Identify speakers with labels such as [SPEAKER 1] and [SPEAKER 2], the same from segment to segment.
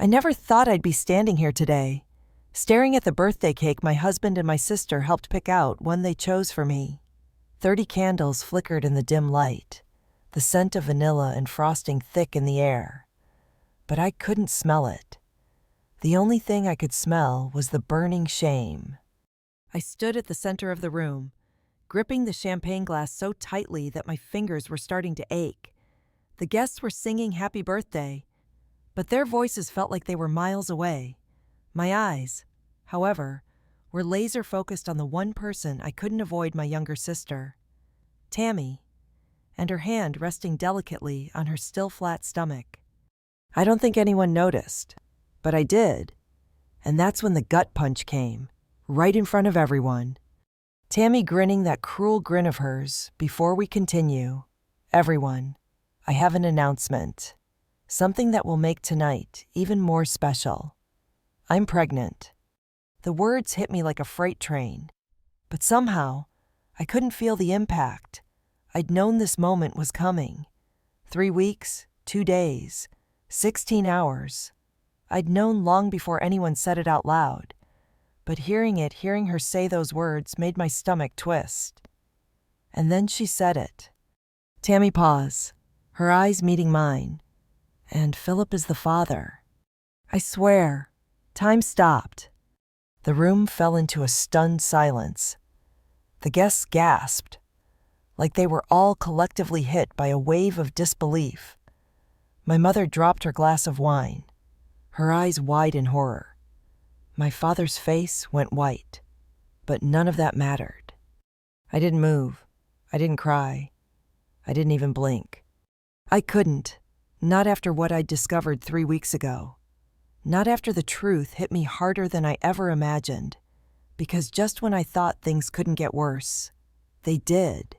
[SPEAKER 1] I never thought I'd be standing here today, staring at the birthday cake my husband and my sister helped pick out, one they chose for me. 30 candles flickered in the dim light, the scent of vanilla and frosting thick in the air. But I couldn't smell it. The only thing I could smell was the burning shame. I stood at the center of the room, gripping the champagne glass so tightly that my fingers were starting to ache. The guests were singing happy birthday, but their voices felt like they were miles away. My eyes, however, were laser-focused on the one person I couldn't avoid, my younger sister, Tammy, and her hand resting delicately on her still flat stomach. I don't think anyone noticed, but I did, and that's when the gut punch came, right in front of everyone. Tammy grinning that cruel grin of hers. Before we continue, everyone, I have an announcement. Something that will make tonight even more special. I'm pregnant. The words hit me like a freight train, but somehow I couldn't feel the impact. I'd known this moment was coming. 3 weeks, 2 days, 16 hours. I'd known long before anyone said it out loud, but hearing her say those words made my stomach twist. And then she said it. Tammy paused, her eyes meeting mine. And Philip is the father. I swear, time stopped. The room fell into a stunned silence. The guests gasped, like they were all collectively hit by a wave of disbelief. My mother dropped her glass of wine, her eyes wide in horror. My father's face went white, but none of that mattered. I didn't move. I didn't cry. I didn't even blink. I couldn't. Not after what I'd discovered 3 weeks ago. Not after the truth hit me harder than I ever imagined. Because just when I thought things couldn't get worse, they did.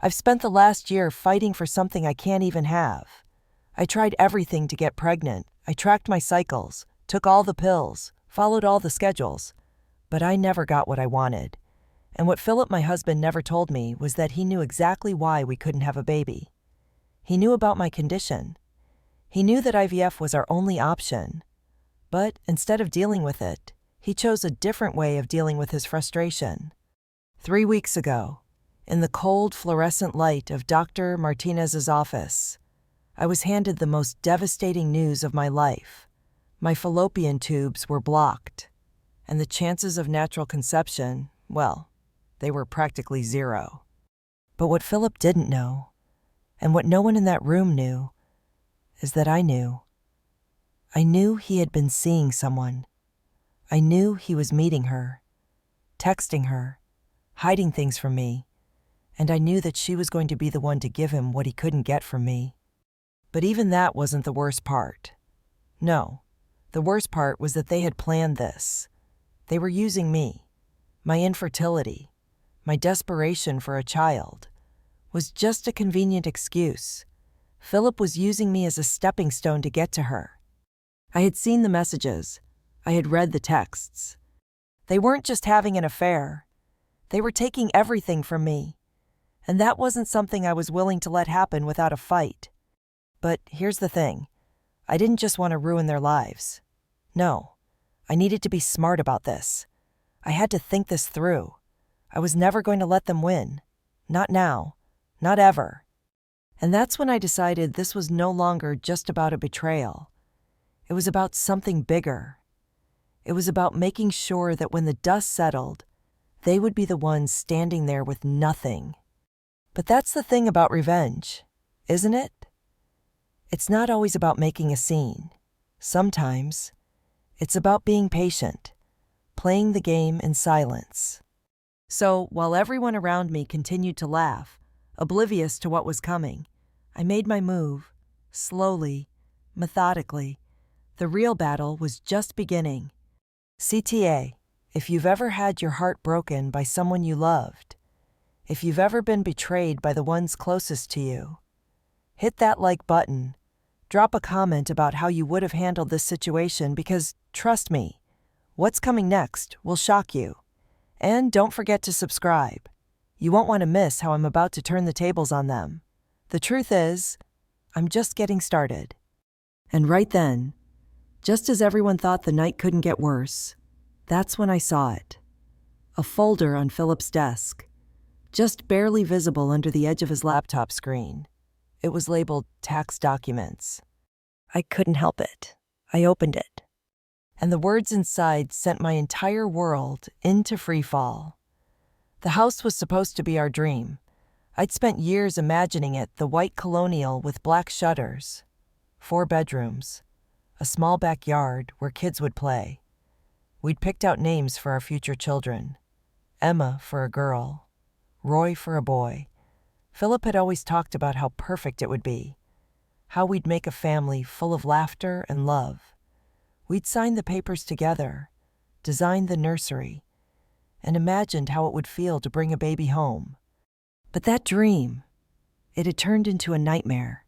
[SPEAKER 1] I've spent the last year fighting for something I can't even have. I tried everything to get pregnant. I tracked my cycles, took all the pills, followed all the schedules. But I never got what I wanted. And what Philip, my husband, never told me was that he knew exactly why we couldn't have a baby. He knew about my condition. He knew that IVF was our only option. But instead of dealing with it, he chose a different way of dealing with his frustration. 3 weeks ago, in the cold fluorescent light of Dr. Martinez's office, I was handed the most devastating news of my life. My fallopian tubes were blocked, and the chances of natural conception, well, they were practically zero. But what Philip didn't know, and what no one in that room knew, is that I knew. I knew he had been seeing someone. I knew he was meeting her, texting her, hiding things from me, and I knew that she was going to be the one to give him what he couldn't get from me. But even that wasn't the worst part. No, the worst part was that they had planned this. They were using me. My infertility, my desperation for a child, was just a convenient excuse. Philip was using me as a stepping stone to get to her. I had seen the messages. I had read the texts. They weren't just having an affair. They were taking everything from me. And that wasn't something I was willing to let happen without a fight. But here's the thing. I didn't just want to ruin their lives. No, I needed to be smart about this. I had to think this through. I was never going to let them win. Not now. Not ever. And that's when I decided this was no longer just about a betrayal. It was about something bigger. It was about making sure that when the dust settled, they would be the ones standing there with nothing. But that's the thing about revenge, isn't it? It's not always about making a scene. Sometimes, it's about being patient, playing the game in silence. So, while everyone around me continued to laugh, oblivious to what was coming, I made my move, slowly, methodically. The real battle was just beginning. CTA, if you've ever had your heart broken by someone you loved, if you've ever been betrayed by the ones closest to you, hit that like button. Drop a comment about how you would have handled this situation because, trust me, what's coming next will shock you. And don't forget to subscribe. You won't want to miss how I'm about to turn the tables on them. The truth is, I'm just getting started. And right then, Just as everyone thought the night couldn't get worse, that's when I saw it. A folder on Philip's desk, just barely visible under the edge of his laptop screen. It was labeled tax documents. I couldn't help it. I opened it. And the words inside sent my entire world into free fall. The house was supposed to be our dream. I'd spent years imagining it, the white colonial with black shutters, 4 bedrooms, a small backyard where kids would play. We'd picked out names for our future children. Emma for a girl, Roy for a boy. Philip had always talked about how perfect it would be, how we'd make a family full of laughter and love. We'd signed the papers together, designed the nursery, and imagined how it would feel to bring a baby home. But that dream, it had turned into a nightmare.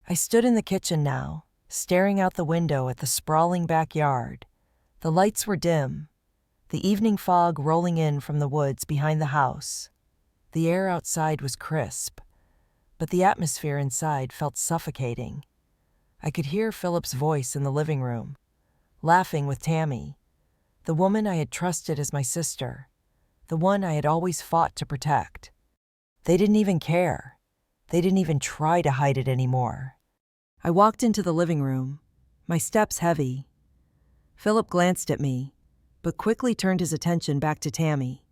[SPEAKER 1] I stood in the kitchen now, staring out the window at the sprawling backyard. The lights were dim, the evening fog rolling in from the woods behind the house. The air outside was crisp, but the atmosphere inside felt suffocating. I could hear Philip's voice in the living room, laughing with Tammy, the woman I had trusted as my sister, the one I had always fought to protect. They didn't even care. They didn't even try to hide it anymore. I walked into the living room, my steps heavy. Philip glanced at me, but quickly turned his attention back to Tammy,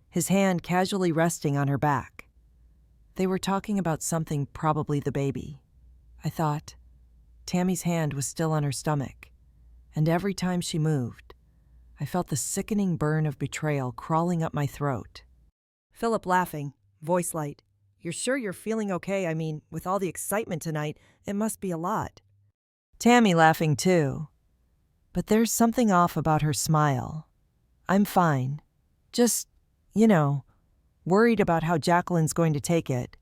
[SPEAKER 1] his hand casually resting on her back. They were talking about something, probably the baby. I thought. Tammy's hand was still on her stomach, and every time she moved, I felt the sickening burn of betrayal crawling up my throat. Philip laughing, voice light. You're sure you're feeling okay? I mean, with all the excitement tonight, it must be a lot. Tammy laughing too. But there's something off about her smile. I'm fine. Just, worried about how Jacqueline's going to take it.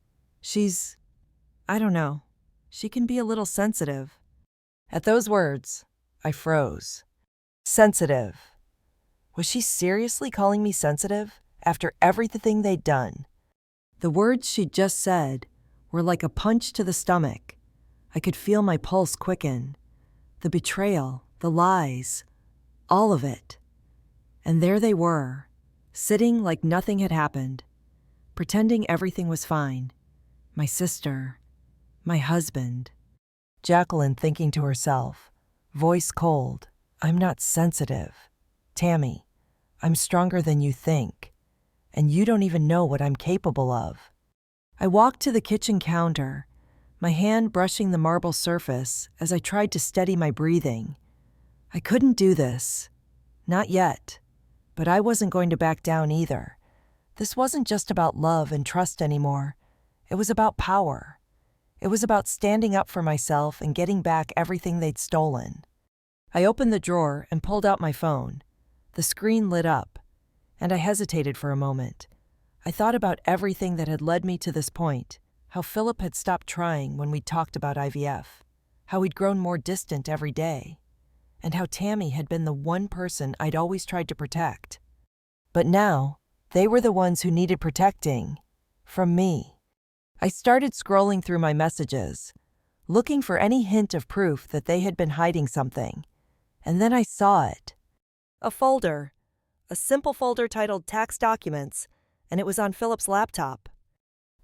[SPEAKER 1] I don't know. She can be a little sensitive. At those words, I froze. Sensitive. Was she seriously calling me sensitive after everything they'd done? The words she'd just said were like a punch to the stomach. I could feel my pulse quicken. The betrayal, the lies, all of it. And there they were, sitting like nothing had happened, pretending everything was fine. My sister, my husband. Jacqueline thinking to herself, voice cold, I'm not sensitive. Tammy, I'm stronger than you think, and you don't even know what I'm capable of. I walked to the kitchen counter, my hand brushing the marble surface as I tried to steady my breathing. I couldn't do this. Not yet. But I wasn't going to back down either. This wasn't just about love and trust anymore. It was about power. It was about standing up for myself and getting back everything they'd stolen. I opened the drawer and pulled out my phone. The screen lit up, and I hesitated for a moment. I thought about everything that had led me to this point, how Philip had stopped trying when we talked about IVF, how he'd grown more distant every day, and how Tammy had been the one person I'd always tried to protect. But now, they were the ones who needed protecting, from me. I started scrolling through my messages, looking for any hint of proof that they had been hiding something, and then I saw it. A folder, a simple folder titled Tax Documents, and it was on Philip's laptop.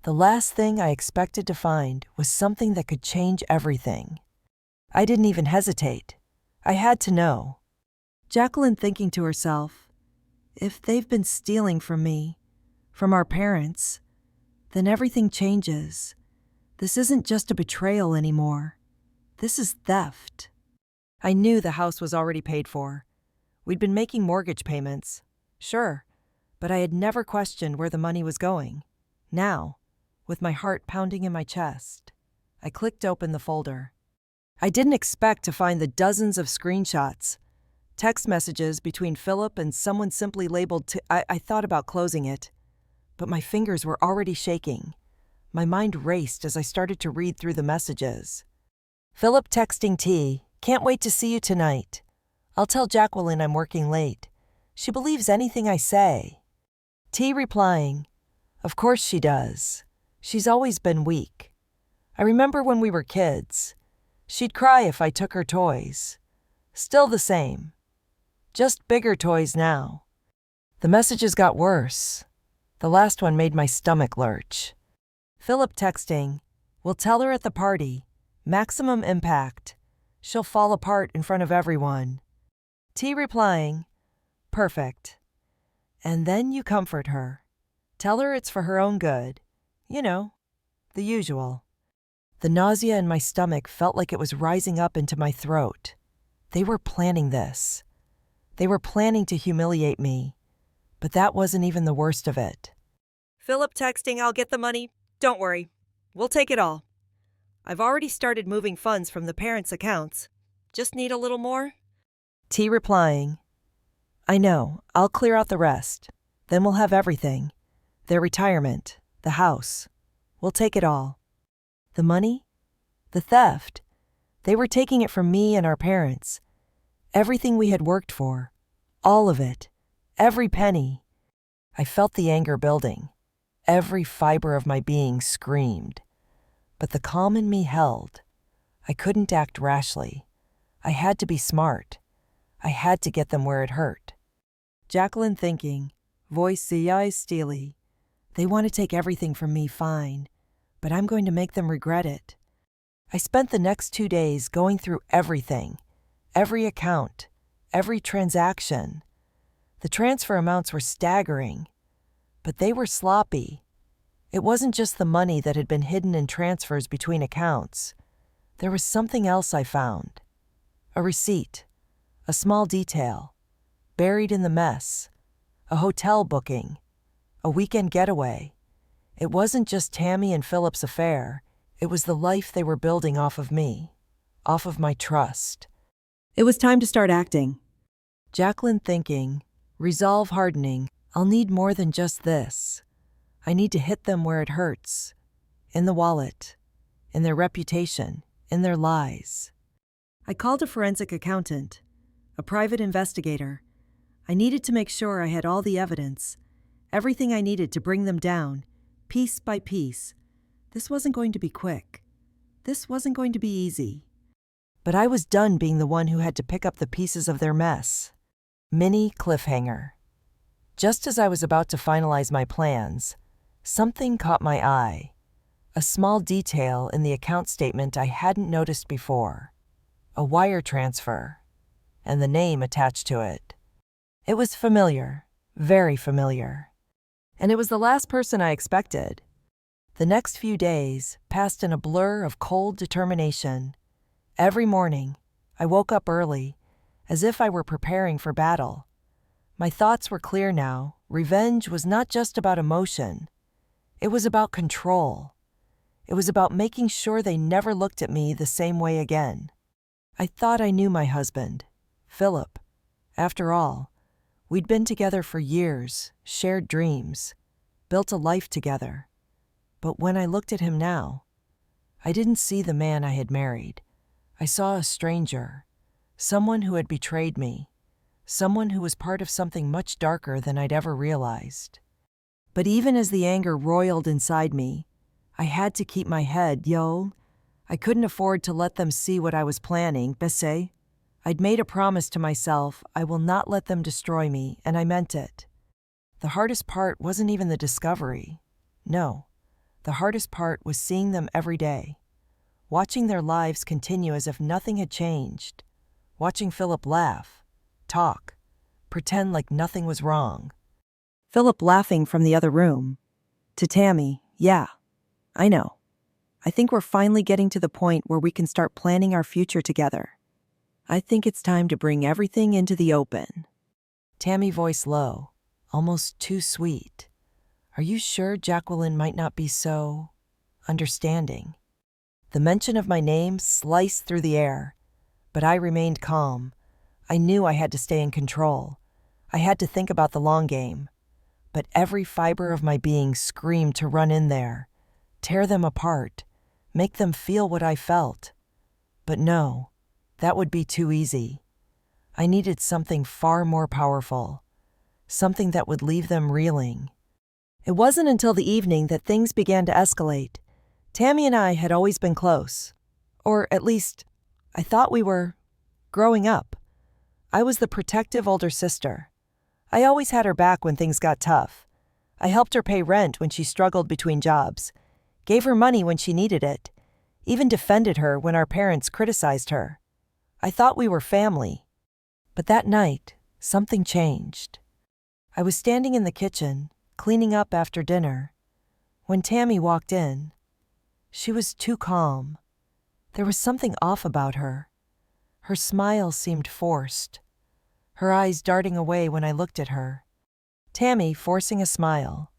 [SPEAKER 1] The last thing I expected to find was something that could change everything. I didn't even hesitate. I had to know. Jacqueline thinking to herself, if they've been stealing from me, from our parents, then everything changes. This isn't just a betrayal anymore. This is theft. I knew the house was already paid for. We'd been making mortgage payments, sure, but I had never questioned where the money was going. Now, with my heart pounding in my chest, I clicked open the folder. I didn't expect to find the dozens of screenshots, text messages between Philip and someone simply labeled I thought about closing it, but my fingers were already shaking. My mind raced as I started to read through the messages. Philip texting T, can't wait to see you tonight. I'll tell Jacqueline I'm working late. She believes anything I say. T replying, of course she does. She's always been weak. I remember when we were kids. She'd cry if I took her toys. Still the same. Just bigger toys now. The messages got worse. The last one made my stomach lurch. Philip texting, "We'll tell her at the party. Maximum impact. She'll fall apart in front of everyone." T replying, "Perfect." And then you comfort her. Tell her it's for her own good. You know, the usual. The nausea in my stomach felt like it was rising up into my throat. They were planning this. They were planning to humiliate me. But that wasn't even the worst of it. Philip texting, "I'll get the money. Don't worry. We'll take it all. I've already started moving funds from the parents' accounts. Just need a little more?" T replying, "I know. I'll clear out the rest. Then we'll have everything. Their retirement, the house. We'll take it all." The money? The theft. They were taking it from me and our parents. Everything we had worked for. All of it. Every penny. I felt the anger building. Every fiber of my being screamed. But the calm in me held. I couldn't act rashly. I had to be smart. I had to get them where it hurt. Jacqueline thinking, voice eyes steely. They want to take everything from me, fine, but I'm going to make them regret it. I spent the next 2 days going through everything, every account, every transaction. The transfer amounts were staggering, but they were sloppy. It wasn't just the money that had been hidden in transfers between accounts. There was something else I found. A receipt, a small detail, buried in the mess, a hotel booking, a weekend getaway. It wasn't just Tammy and Philip's affair. It was the life they were building off of me, off of my trust. It was time to start acting. Jacqueline thinking, resolve hardening, I'll need more than just this. I need to hit them where it hurts. In the wallet, in their reputation, in their lies. I called a forensic accountant, a private investigator. I needed to make sure I had all the evidence, everything I needed to bring them down, piece by piece. This wasn't going to be quick. This wasn't going to be easy. But I was done being the one who had to pick up the pieces of their mess. Mini cliffhanger. Just as I was about to finalize my plans, something caught my eye. A small detail in the account statement I hadn't noticed before. A wire transfer, and the name attached to it. It was familiar, very familiar. And it was the last person I expected. The next few days passed in a blur of cold determination. Every morning, I woke up early, as if I were preparing for battle. My thoughts were clear now. Revenge was not just about emotion. It was about control. It was about making sure they never looked at me the same way again. I thought I knew my husband, Philip. After all, we'd been together for years, shared dreams, built a life together. But when I looked at him now, I didn't see the man I had married. I saw a stranger, someone who had betrayed me, someone who was part of something much darker than I'd ever realized. But even as the anger roiled inside me, I had to keep my head, I couldn't afford to let them see what I was planning, Bessé. I'd made a promise to myself, I will not let them destroy me, and I meant it. The hardest part wasn't even the discovery. No, the hardest part was seeing them every day, watching their lives continue as if nothing had changed, watching Philip laugh, talk, pretend like nothing was wrong. Philip laughing from the other room. To Tammy, yeah, I know. I think we're finally getting to the point where we can start planning our future together. I think it's time to bring everything into the open. Tammy voice low, almost too sweet. Are you sure Jacqueline might not be so understanding? The mention of my name sliced through the air, but I remained calm. I knew I had to stay in control. I had to think about the long game. But every fiber of my being screamed to run in there, tear them apart, make them feel what I felt. But no, that would be too easy. I needed something far more powerful, something that would leave them reeling. It wasn't until the evening that things began to escalate. Tammy and I had always been close, or at least, I thought we were growing up. I was the protective older sister. I always had her back when things got tough. I helped her pay rent when she struggled between jobs, gave her money when she needed it, even defended her when our parents criticized her. I thought we were family. But that night, something changed. I was standing in the kitchen, cleaning up after dinner, when Tammy walked in. She was too calm. There was something off about her. Her smile seemed forced, her eyes darting away when I looked at her. Tammy forcing a smile,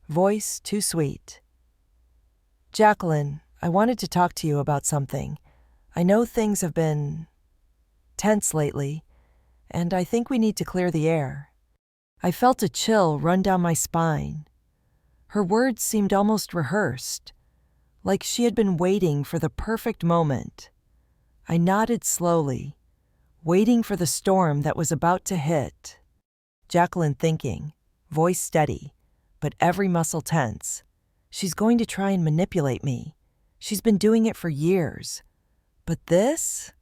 [SPEAKER 1] voice too sweet. "Jacqueline, I wanted to talk to you about something. I know things have been tense lately, and I think we need to clear the air." I felt a chill run down my spine. Her words seemed almost rehearsed, like she had been waiting for the perfect moment. I nodded slowly, waiting for the storm that was about to hit. Jacqueline thinking, voice steady, but every muscle tense. She's going to try and manipulate me. She's been doing it for years. But this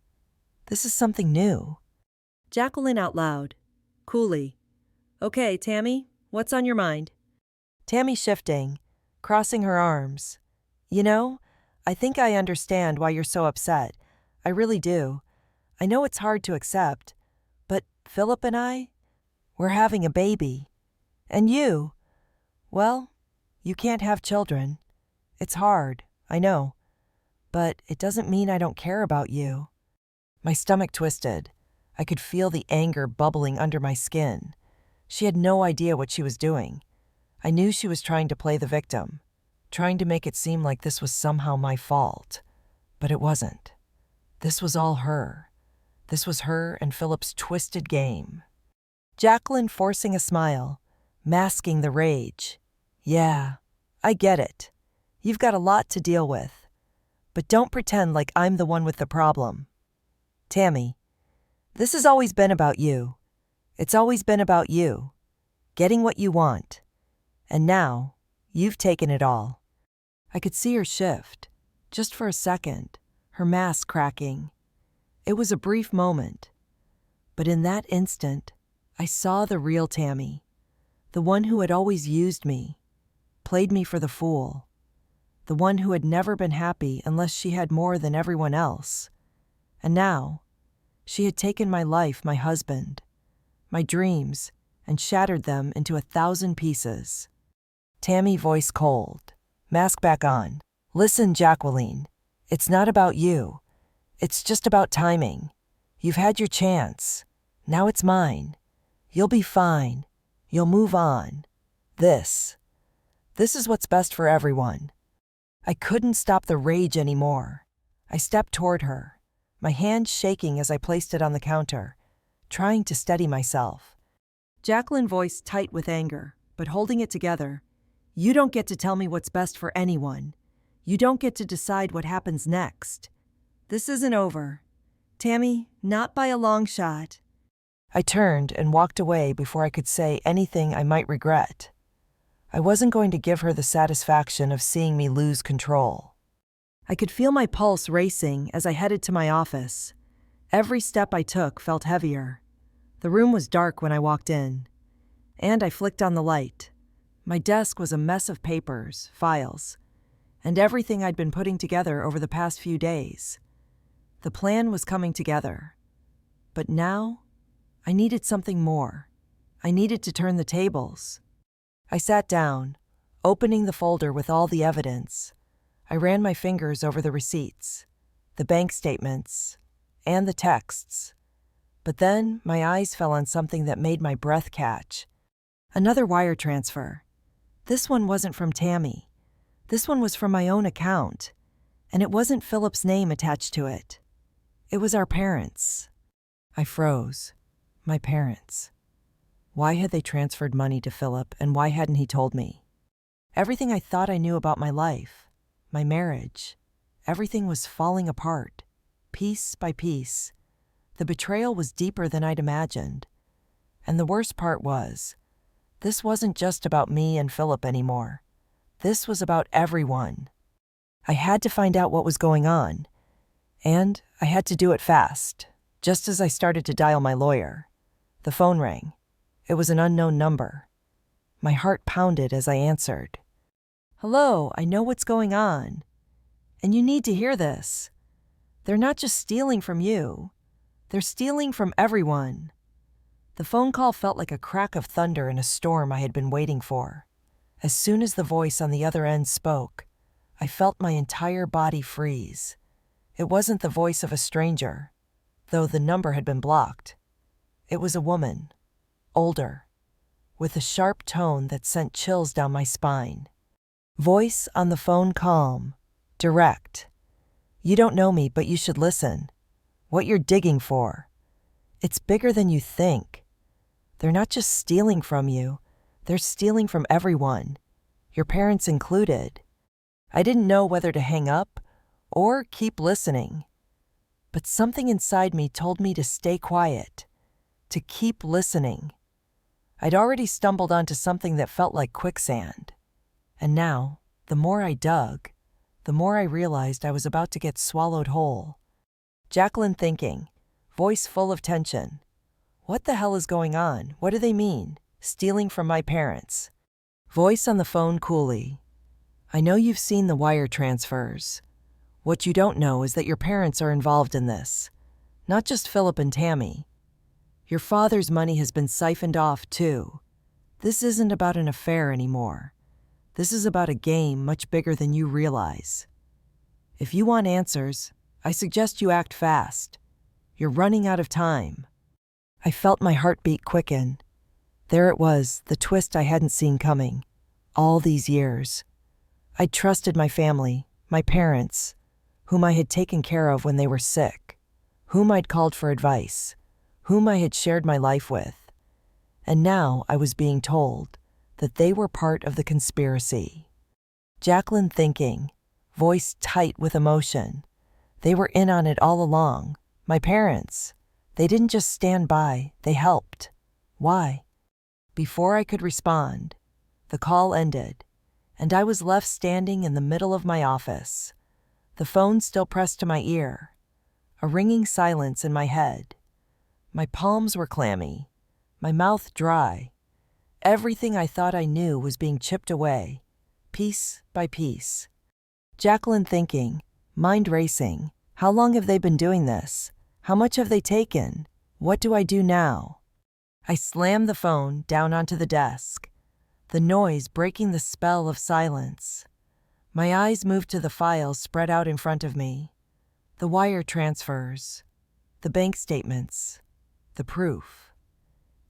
[SPEAKER 1] is something new. Jacqueline out loud, coolly. "Okay, Tammy, what's on your mind?" Tammy shifting, crossing her arms. "You know, I think I understand why you're so upset. I really do. I know it's hard to accept, but Philip and I, we're having a baby. And you, well, you can't have children. It's hard, I know. But it doesn't mean I don't care about you." My stomach twisted. I could feel the anger bubbling under my skin. She had no idea what she was doing. I knew she was trying to play the victim, trying to make it seem like this was somehow my fault. But it wasn't. This was all her. This was her and Philip's twisted game. Jacqueline forcing a smile, masking the rage. "Yeah, I get it. You've got a lot to deal with. But don't pretend like I'm the one with the problem. Tammy, this has always been about you. It's always been about you, getting what you want. And now, you've taken it all." I could see her shift, just for a second, her mask cracking. It was a brief moment. But in that instant, I saw the real Tammy, the one who had always used me, played me for the fool, the one who had never been happy unless she had more than everyone else. And now, she had taken my life, my husband, my dreams, and shattered them into 1,000 pieces. Tammy voice cold, mask back on. "Listen, Jacqueline, it's not about you. It's just about timing. You've had your chance. Now it's mine. You'll be fine. You'll move on. This is what's best for everyone." I couldn't stop the rage anymore. I stepped toward her, my hand shaking as I placed it on the counter, trying to steady myself. Jacqueline voice tight with anger, but holding it together. "You don't get to tell me what's best for anyone. You don't get to decide what happens next. This isn't over. Tammy, not by a long shot." I turned and walked away before I could say anything I might regret. I wasn't going to give her the satisfaction of seeing me lose control. I could feel my pulse racing as I headed to my office. Every step I took felt heavier. The room was dark when I walked in, and I flicked on the light. My desk was a mess of papers, files, and everything I'd been putting together over the past few days. The plan was coming together. But now, I needed something more. I needed to turn the tables. I sat down, opening the folder with all the evidence. I ran my fingers over the receipts, the bank statements, and the texts. But then my eyes fell on something that made my breath catch. Another wire transfer. This one wasn't from Tammy. This one was from my own account, and it wasn't Philip's name attached to it. It was our parents. I froze. My parents. Why had they transferred money to Philip, and why hadn't he told me? Everything I thought I knew about my life, my marriage, everything was falling apart, piece by piece. The betrayal was deeper than I'd imagined. And the worst part was, this wasn't just about me and Philip anymore. This was about everyone. I had to find out what was going on, and I had to do it fast. Just as I started to dial my lawyer, the phone rang. It was an unknown number. My heart pounded as I answered. "Hello, I know what's going on. And you need to hear this. They're not just stealing from you. They're stealing from everyone." The phone call felt like a crack of thunder in a storm I had been waiting for. As soon as the voice on the other end spoke, I felt my entire body freeze. It wasn't the voice of a stranger, though the number had been blocked. It was a woman, older, with a sharp tone that sent chills down my spine. Voice on the phone calm, direct. "You don't know me, but you should listen. What you're digging for. It's bigger than you think. They're not just stealing from you, they're stealing from everyone, your parents included." I didn't know whether to hang up or keep listening, but something inside me told me to stay quiet, to keep listening. I'd already stumbled onto something that felt like quicksand, and now, the more I dug, the more I realized I was about to get swallowed whole. Jacqueline thinking, voice full of tension. "What the hell is going on? What do they mean? Stealing from my parents?" Voice on the phone coolly. "I know you've seen the wire transfers. What you don't know is that your parents are involved in this. Not just Philip and Tammy. Your father's money has been siphoned off, too. This isn't about an affair anymore. This is about a game much bigger than you realize. If you want answers, I suggest you act fast. You're running out of time." I felt my heartbeat quicken. There it was, the twist I hadn't seen coming. All these years. I'd trusted my family, my parents, whom I had taken care of when they were sick, whom I'd called for advice, whom I had shared my life with. And now I was being told that they were part of the conspiracy. Jacqueline thinking, voice tight with emotion. They were in on it all along. My parents. They didn't just stand by, they helped. Why? Before I could respond, the call ended, and I was left standing in the middle of my office, the phone still pressed to my ear, a ringing silence in my head. My palms were clammy, my mouth dry. Everything I thought I knew was being chipped away, piece by piece. Jacqueline thinking, mind racing. How long have they been doing this? How much have they taken? What do I do now? I slammed the phone down onto the desk, the noise breaking the spell of silence. My eyes moved to the files spread out in front of me. The wire transfers, the bank statements, the proof.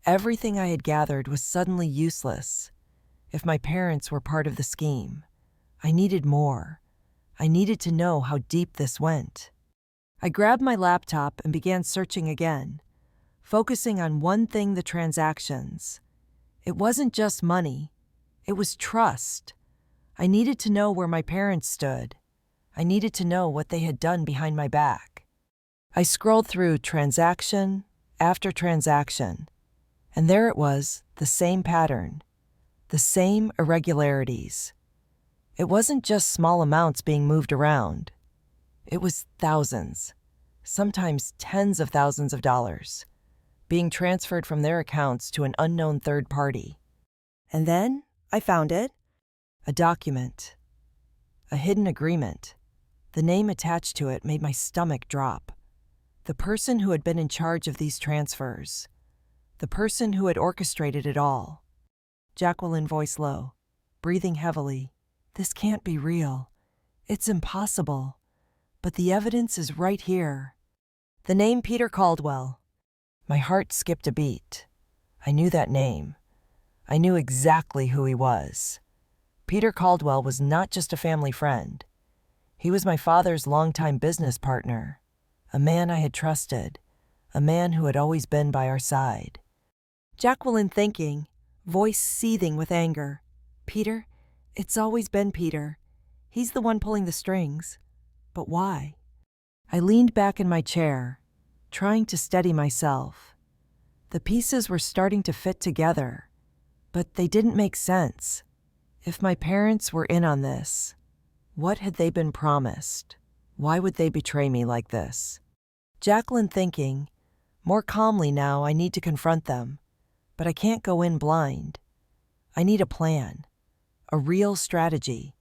[SPEAKER 1] Everything I had gathered was suddenly useless. If my parents were part of the scheme, I needed more. I needed to know how deep this went. I grabbed my laptop and began searching again, focusing on one thing: the transactions. It wasn't just money, it was trust. I needed to know where my parents stood. I needed to know what they had done behind my back. I scrolled through transaction after transaction, and there it was, the same pattern, the same irregularities. It wasn't just small amounts being moved around. It was thousands, sometimes tens of thousands of dollars, being transferred from their accounts to an unknown third party. And then I found it. A document. A hidden agreement. The name attached to it made my stomach drop. The person who had been in charge of these transfers. The person who had orchestrated it all. Jacqueline, voice low, breathing heavily. This can't be real. It's impossible. But the evidence is right here. The name Peter Caldwell. My heart skipped a beat. I knew that name. I knew exactly who he was. Peter Caldwell was not just a family friend. He was my father's longtime business partner, a man I had trusted, a man who had always been by our side. Jacqueline thinking, voice seething with anger. Peter? It's always been Peter. He's the one pulling the strings. But why? I leaned back in my chair, trying to steady myself. The pieces were starting to fit together, but they didn't make sense. If my parents were in on this, what had they been promised? Why would they betray me like this? Jacqueline thinking, More calmly now, I need to confront them. But I can't go in blind. I need a plan. A real strategy.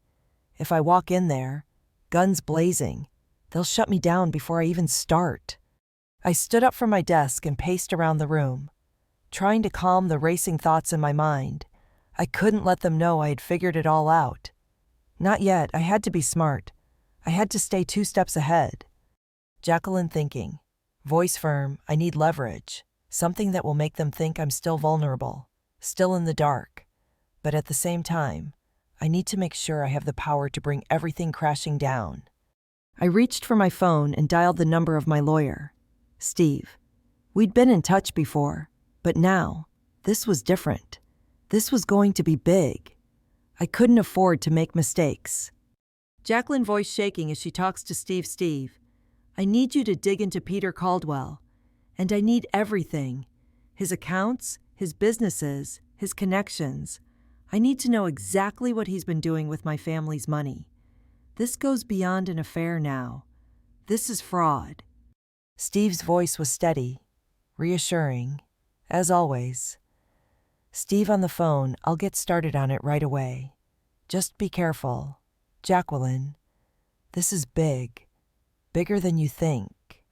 [SPEAKER 1] If I walk in there, guns blazing, they'll shut me down before I even start. I stood up from my desk and paced around the room, trying to calm the racing thoughts in my mind. I couldn't let them know I had figured it all out. Not yet. I had to be smart. I had to stay 2 steps ahead. Jacqueline thinking. Voice firm. I need leverage. Something that will make them think I'm still vulnerable, still in the dark. But at the same time, I need to make sure I have the power to bring everything crashing down. I reached for my phone and dialed the number of my lawyer, Steve. We'd been in touch before, but now, this was different. This was going to be big. I couldn't afford to make mistakes. Jacqueline voice shaking as she talks to Steve. Steve, I need you to dig into Peter Caldwell. And I need everything. His accounts, his businesses, his connections. I need to know exactly what he's been doing with my family's money. This goes beyond an affair now. This is fraud. Steve's voice was steady, reassuring, as always. Steve on the phone, I'll get started on it right away. Just be careful. Jacqueline, this is big. Bigger than you think.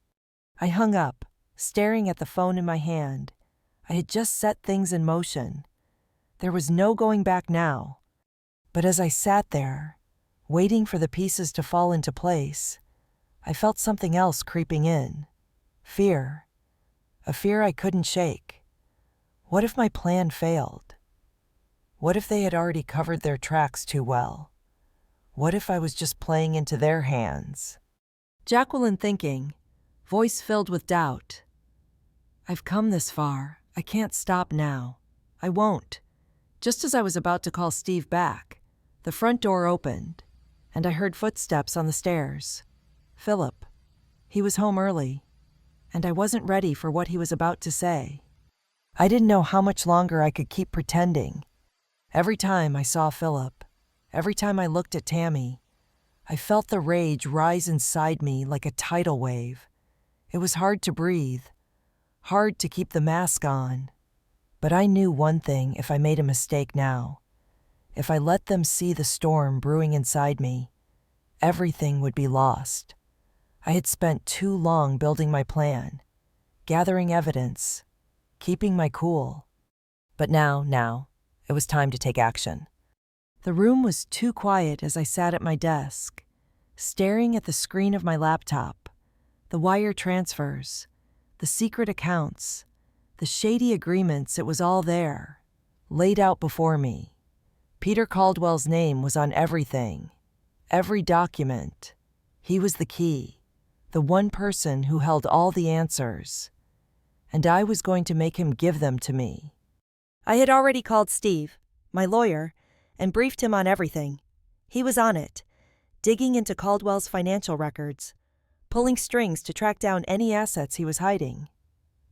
[SPEAKER 1] I hung up, staring at the phone in my hand. I had just set things in motion. There was no going back now. But as I sat there, waiting for the pieces to fall into place, I felt something else creeping in. Fear. A fear I couldn't shake. What if my plan failed? What if they had already covered their tracks too well? What if I was just playing into their hands? Jacqueline thinking, voice filled with doubt. I've come this far. I can't stop now. I won't. Just as I was about to call Steve back, the front door opened, and I heard footsteps on the stairs. Philip. He was home early, and I wasn't ready for what he was about to say. I didn't know how much longer I could keep pretending. Every time I saw Philip, every time I looked at Tammy, I felt the rage rise inside me like a tidal wave. It was hard to breathe, hard to keep the mask on. But I knew one thing: if I made a mistake now, if I let them see the storm brewing inside me, everything would be lost. I had spent too long building my plan, gathering evidence, keeping my cool. But now, it was time to take action. The room was too quiet as I sat at my desk, staring at the screen of my laptop, the wire transfers, the secret accounts, the shady agreements. It was all there, laid out before me. Peter Caldwell's name was on everything, every document. He was the key, the one person who held all the answers, and I was going to make him give them to me. I had already called Steve, my lawyer, and briefed him on everything. He was on it, digging into Caldwell's financial records, pulling strings to track down any assets he was hiding.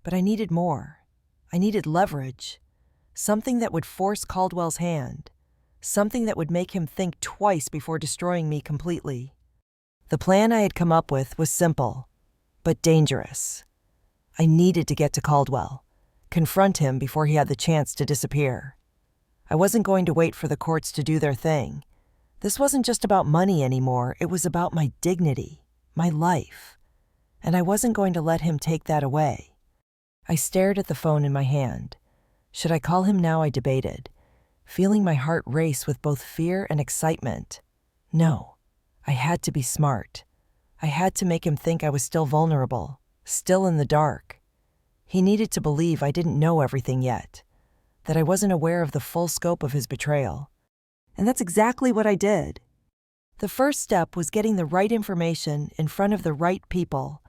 [SPEAKER 1] But I needed more. I needed leverage, something that would force Caldwell's hand, something that would make him think twice before destroying me completely. The plan I had come up with was simple, but dangerous. I needed to get to Caldwell, confront him before he had the chance to disappear. I wasn't going to wait for the courts to do their thing. This wasn't just about money anymore. It was about my dignity, my life. And I wasn't going to let him take that away. I stared at the phone in my hand. Should I call him now? I debated, feeling my heart race with both fear and excitement. No, I had to be smart. I had to make him think I was still vulnerable, still in the dark. He needed to believe I didn't know everything yet, that I wasn't aware of the full scope of his betrayal. And that's exactly what I did. The first step was getting the right information in front of the right people.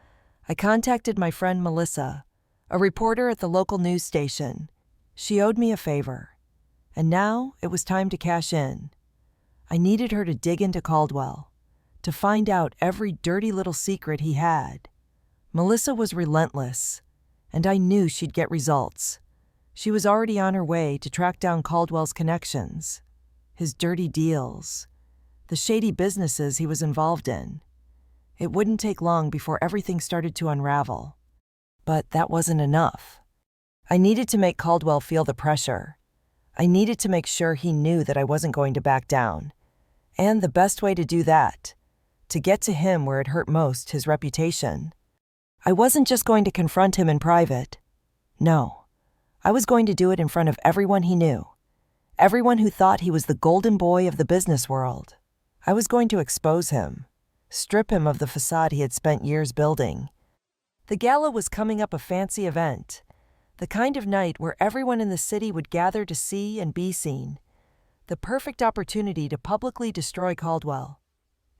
[SPEAKER 1] I contacted my friend Melissa, a reporter at the local news station. She owed me a favor, and now it was time to cash in. I needed her to dig into Caldwell, to find out every dirty little secret he had. Melissa was relentless, and I knew she'd get results. She was already on her way to track down Caldwell's connections, his dirty deals, the shady businesses he was involved in. It wouldn't take long before everything started to unravel. But that wasn't enough. I needed to make Caldwell feel the pressure. I needed to make sure he knew that I wasn't going to back down. And the best way to do that, to get to him where it hurt most, his reputation. I wasn't just going to confront him in private. No, I was going to do it in front of everyone he knew. Everyone who thought he was the golden boy of the business world. I was going to expose him, strip him of the facade he had spent years building. The gala was coming up, a fancy event, the kind of night where everyone in the city would gather to see and be seen. The perfect opportunity to publicly destroy Caldwell.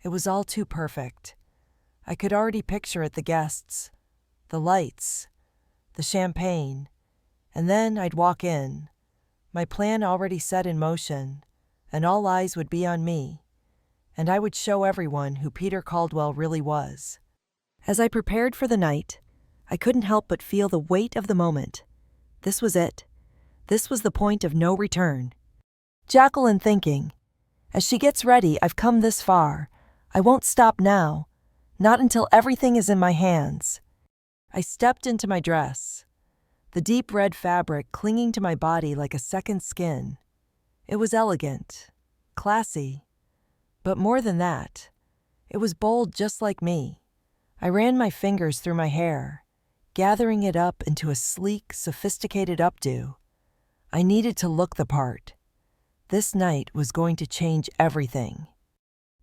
[SPEAKER 1] It was all too perfect. I could already picture it, the guests, the lights, the champagne, and then I'd walk in, my plan already set in motion, and all eyes would be on me, and I would show everyone who Peter Caldwell really was. As I prepared for the night, I couldn't help but feel the weight of the moment. This was it. This was the point of no return. Jacqueline thinking, as she gets ready, I've come this far. I won't stop now, not until everything is in my hands. I stepped into my dress, the deep red fabric clinging to my body like a second skin. It was elegant, classy, but more than that, it was bold just like me. I ran my fingers through my hair, gathering it up into a sleek, sophisticated updo. I needed to look the part. This night was going to change everything.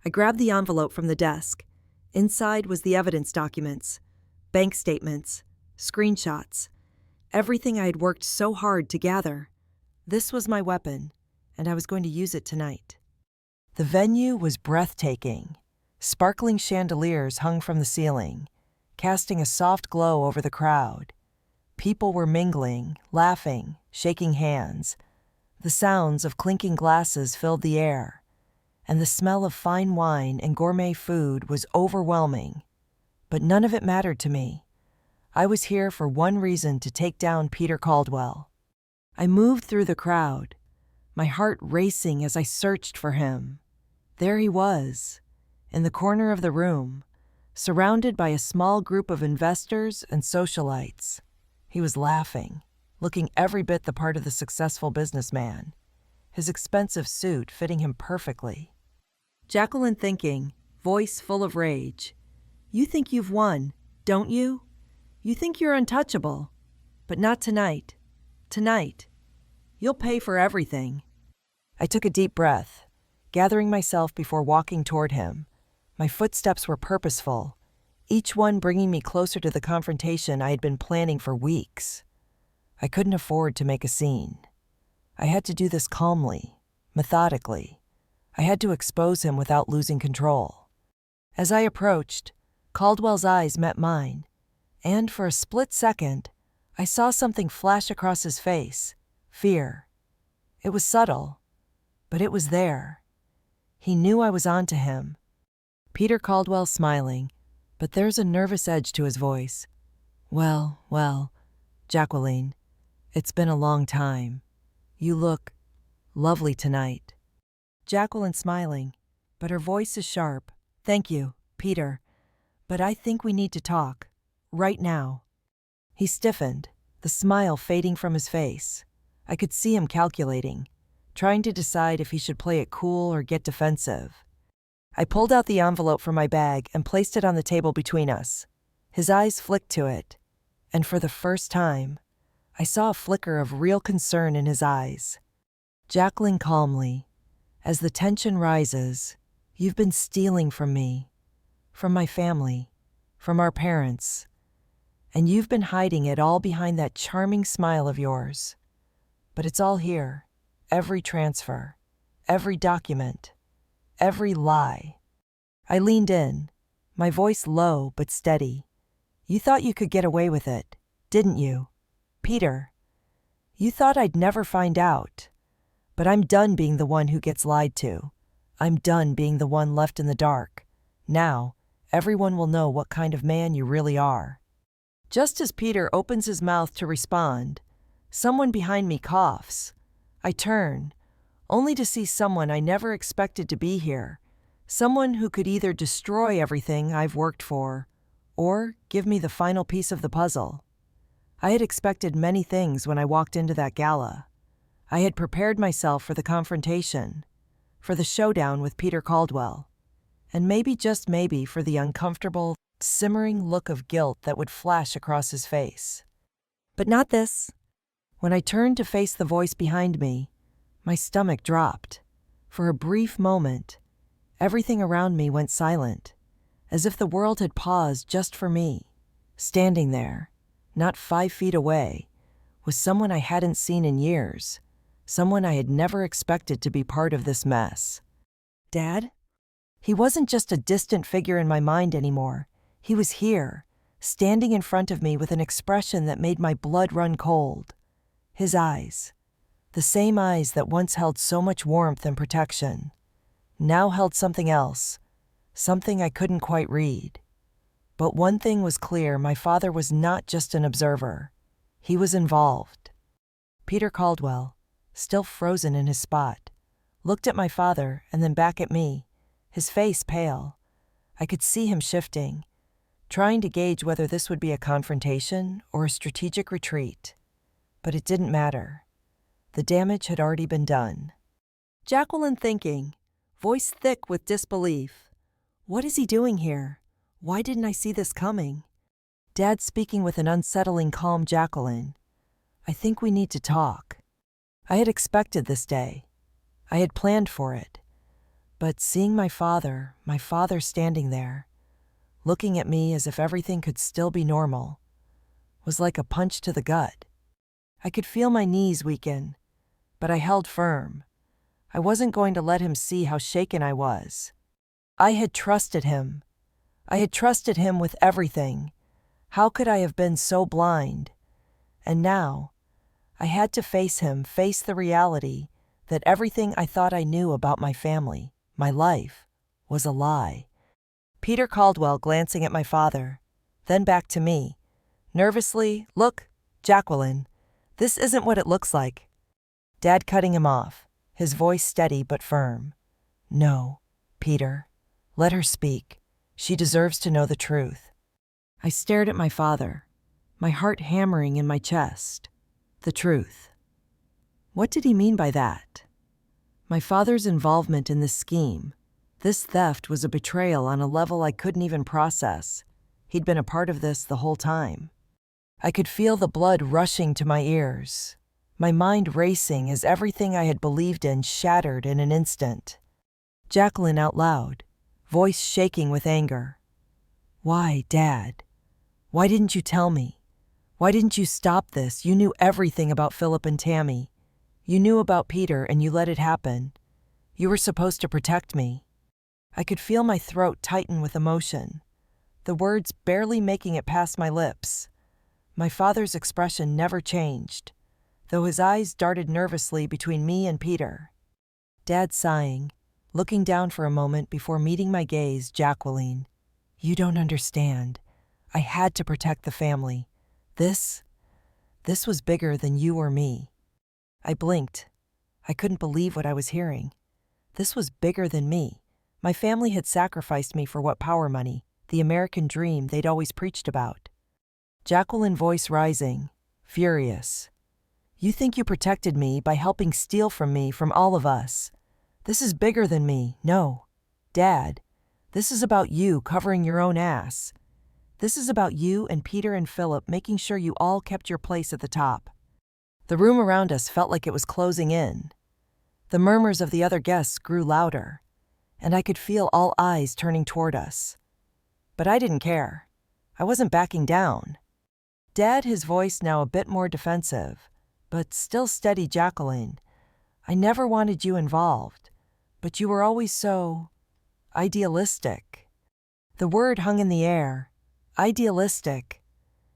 [SPEAKER 1] I grabbed the envelope from the desk. Inside was the evidence documents, bank statements, screenshots, everything I had worked so hard to gather. This was my weapon, and I was going to use it tonight. The venue was breathtaking. Sparkling chandeliers hung from the ceiling, casting a soft glow over the crowd. People were mingling, laughing, shaking hands. The sounds of clinking glasses filled the air, and the smell of fine wine and gourmet food was overwhelming. But none of it mattered to me. I was here for one reason: to take down Peter Caldwell. I moved through the crowd, my heart racing as I searched for him. There he was, in the corner of the room, surrounded by a small group of investors and socialites. He was laughing, looking every bit the part of the successful businessman, his expensive suit fitting him perfectly. Jacqueline thinking, voice full of rage, "You think you've won, don't you? You think you're untouchable. But not tonight. Tonight. You'll pay for everything." I took a deep breath, gathering myself before walking toward him. My footsteps were purposeful, each one bringing me closer to the confrontation I had been planning for weeks. I couldn't afford to make a scene. I had to do this calmly, methodically. I had to expose him without losing control. As I approached, Caldwell's eyes met mine, and for a split second, I saw something flash across his face: fear. It was subtle, but it was there. He knew I was onto him. Peter Caldwell smiling, but there's a nervous edge to his voice. Well, Jacqueline, it's been a long time. You look lovely tonight." Jacqueline smiling, but her voice is sharp. "Thank you, Peter, but I think we need to talk. Right now." He stiffened, the smile fading from his face. I could see him calculating, trying to decide if he should play it cool or get defensive. I pulled out the envelope from my bag and placed it on the table between us. His eyes flicked to it, and for the first time, I saw a flicker of real concern in his eyes. Jacqueline calmly, "As the tension rises, you've been stealing from me, from my family, from our parents, and you've been hiding it all behind that charming smile of yours. But it's all here, every transfer, every document, every lie." I leaned in, my voice low but steady. "You thought you could get away with it, didn't you, Peter? You thought I'd never find out. But I'm done being the one who gets lied to. I'm done being the one left in the dark. Now, everyone will know what kind of man you really are." Just as Peter opens his mouth to respond, someone behind me coughs. I turn, only to see someone I never expected to be here, someone who could either destroy everything I've worked for, or give me the final piece of the puzzle. I had expected many things when I walked into that gala. I had prepared myself for the confrontation, for the showdown with Peter Caldwell, and maybe, just maybe, for the uncomfortable, simmering look of guilt that would flash across his face. But not this. When I turned to face the voice behind me, my stomach dropped. For a brief moment, everything around me went silent, as if the world had paused just for me. Standing there, not 5 feet away, was someone I hadn't seen in years, someone I had never expected to be part of this mess. Dad? He wasn't just a distant figure in my mind anymore. He was here, standing in front of me with an expression that made my blood run cold. His eyes, the same eyes that once held so much warmth and protection, now held something else, something I couldn't quite read. But one thing was clear: my father was not just an observer. He was involved. Peter Caldwell, still frozen in his spot, looked at my father and then back at me, his face pale. I could see him shifting, trying to gauge whether this would be a confrontation or a strategic retreat. But it didn't matter. The damage had already been done. Jacqueline thinking, voice thick with disbelief. What is he doing here? Why didn't I see this coming? Dad speaking with an unsettling calm. Jacqueline, I think we need to talk. I had expected this day. I had planned for it. But seeing my father standing there, looking at me as if everything could still be normal, was like a punch to the gut. I could feel my knees weaken, but I held firm. I wasn't going to let him see how shaken I was. I had trusted him. I had trusted him with everything. How could I have been so blind? And now, I had to face him, face the reality that everything I thought I knew about my family, my life, was a lie. Peter Caldwell glancing at my father, then back to me, nervously, Look, Jacqueline, this isn't what it looks like. Dad cutting him off, his voice steady but firm. No, Peter, let her speak. She deserves to know the truth. I stared at my father, my heart hammering in my chest. The truth. What did he mean by that? My father's involvement in this scheme, this theft, was a betrayal on a level I couldn't even process. He'd been a part of this the whole time. I could feel the blood rushing to my ears, my mind racing as everything I had believed in shattered in an instant. Jacqueline out loud, voice shaking with anger. Why, Dad? Why didn't you tell me? Why didn't you stop this? You knew everything about Philip and Tammy. You knew about Peter and you let it happen. You were supposed to protect me. I could feel my throat tighten with emotion, the words barely making it past my lips. My father's expression never changed, though his eyes darted nervously between me and Peter. Dad sighing, looking down for a moment before meeting my gaze. Jacqueline, you don't understand. I had to protect the family. This was bigger than you or me. I blinked. I couldn't believe what I was hearing. This was bigger than me. My family had sacrificed me for what? Power, money, the American dream they'd always preached about. Jacqueline voice rising, furious. You think you protected me by helping steal from me, from all of us. This is bigger than me. No, Dad, this is about you covering your own ass. This is about you and Peter and Philip making sure you all kept your place at the top. The room around us felt like it was closing in. The murmurs of the other guests grew louder, and I could feel all eyes turning toward us. But I didn't care. I wasn't backing down. Dad, his voice now a bit more defensive, but still steady. Jacqueline, I never wanted you involved, but you were always so idealistic. The word hung in the air, idealistic,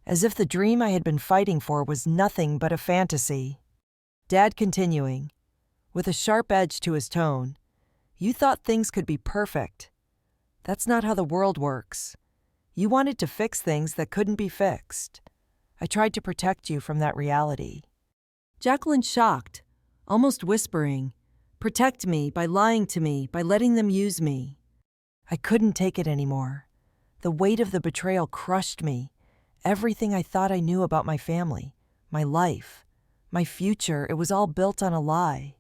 [SPEAKER 1] as if the dream I had been fighting for was nothing but a fantasy. Dad continuing, with a sharp edge to his tone, you thought things could be perfect. That's not how the world works. You wanted to fix things that couldn't be fixed. I tried to protect you from that reality. Jacqueline shocked, almost whispering, protect me by lying to me, by letting them use me. I couldn't take it anymore. The weight of the betrayal crushed me. Everything I thought I knew about my family, my life, my future, it was all built on a lie.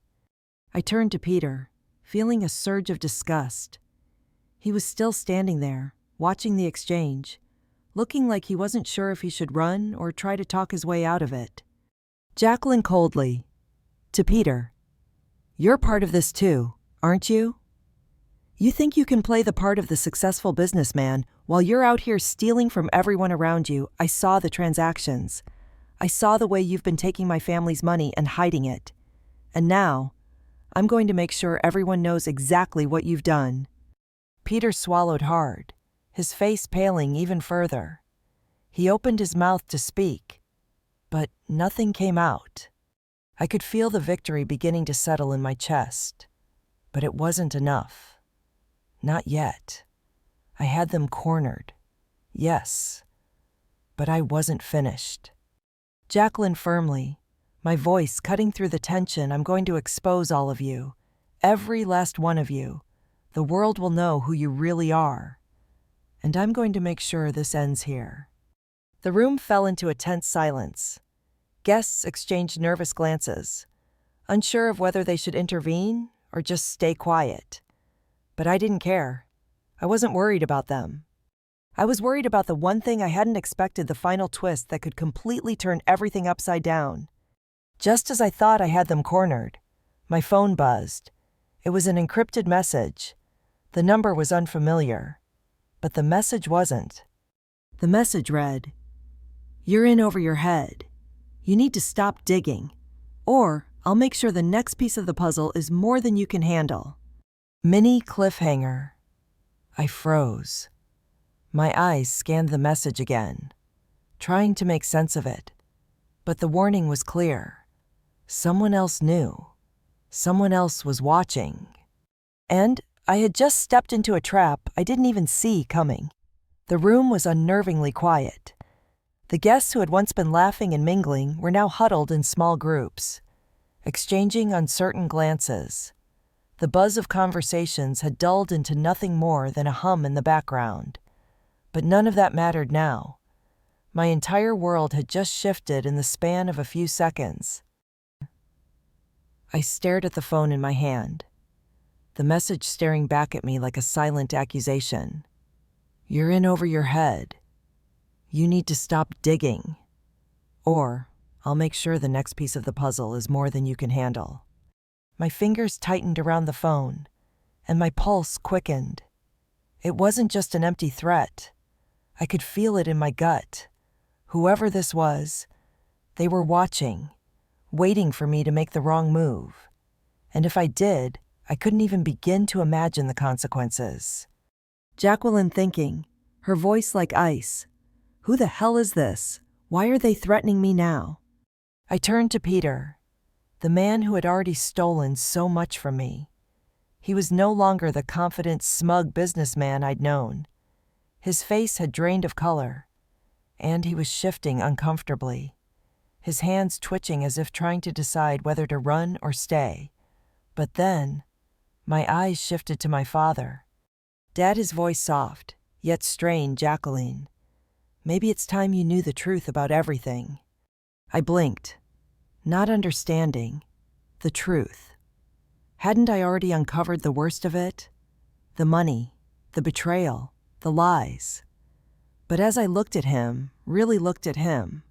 [SPEAKER 1] I turned to Peter, feeling a surge of disgust. He was still standing there, watching the exchange, looking like he wasn't sure if he should run or try to talk his way out of it. Jacqueline coldly, to Peter, "You're part of this too, aren't you? You think you can play the part of the successful businessman while you're out here stealing from everyone around you. I saw the transactions. I saw the way you've been taking my family's money and hiding it. And now, I'm going to make sure everyone knows exactly what you've done." Peter swallowed hard, his face paling even further. He opened his mouth to speak, but nothing came out. I could feel the victory beginning to settle in my chest, but it wasn't enough. Not yet. I had them cornered. Yes, but I wasn't finished. Jacqueline firmly, my voice cutting through the tension, "I'm going to expose all of you, every last one of you. The world will know who you really are. And I'm going to make sure this ends here." The room fell into a tense silence. Guests exchanged nervous glances, unsure of whether they should intervene or just stay quiet. But I didn't care. I wasn't worried about them. I was worried about the one thing I hadn't expected, the final twist that could completely turn everything upside down. Just as I thought I had them cornered, my phone buzzed. It was an encrypted message. The number was unfamiliar, but the message wasn't. The message read, "You're in over your head. You need to stop digging, or I'll make sure the next piece of the puzzle is more than you can handle." Mini cliffhanger. I froze. My eyes scanned the message again, trying to make sense of it. But the warning was clear. Someone else knew. Someone else was watching. And I had just stepped into a trap I didn't even see coming. The room was unnervingly quiet. The guests who had once been laughing and mingling were now huddled in small groups, exchanging uncertain glances. The buzz of conversations had dulled into nothing more than a hum in the background. But none of that mattered now. My entire world had just shifted in the span of a few seconds. I stared at the phone in my hand, the message staring back at me like a silent accusation. "You're in over your head. You need to stop digging, or I'll make sure the next piece of the puzzle is more than you can handle." My fingers tightened around the phone, and my pulse quickened. It wasn't just an empty threat. I could feel it in my gut. Whoever this was, they were watching, waiting for me to make the wrong move. And if I did, I couldn't even begin to imagine the consequences. Jacqueline thinking, her voice like ice. "Who the hell is this? Why are they threatening me now?" I turned to Peter, the man who had already stolen so much from me. He was no longer the confident, smug businessman I'd known. His face had drained of color, and he was shifting uncomfortably, his hands twitching as if trying to decide whether to run or stay. But then, my eyes shifted to my father. "Dad," his voice soft, yet strained, "Jacqueline, maybe it's time you knew the truth about everything." I blinked, not understanding. The truth. Hadn't I already uncovered the worst of it? The money, the betrayal, the lies. But as I looked at him, really looked at him,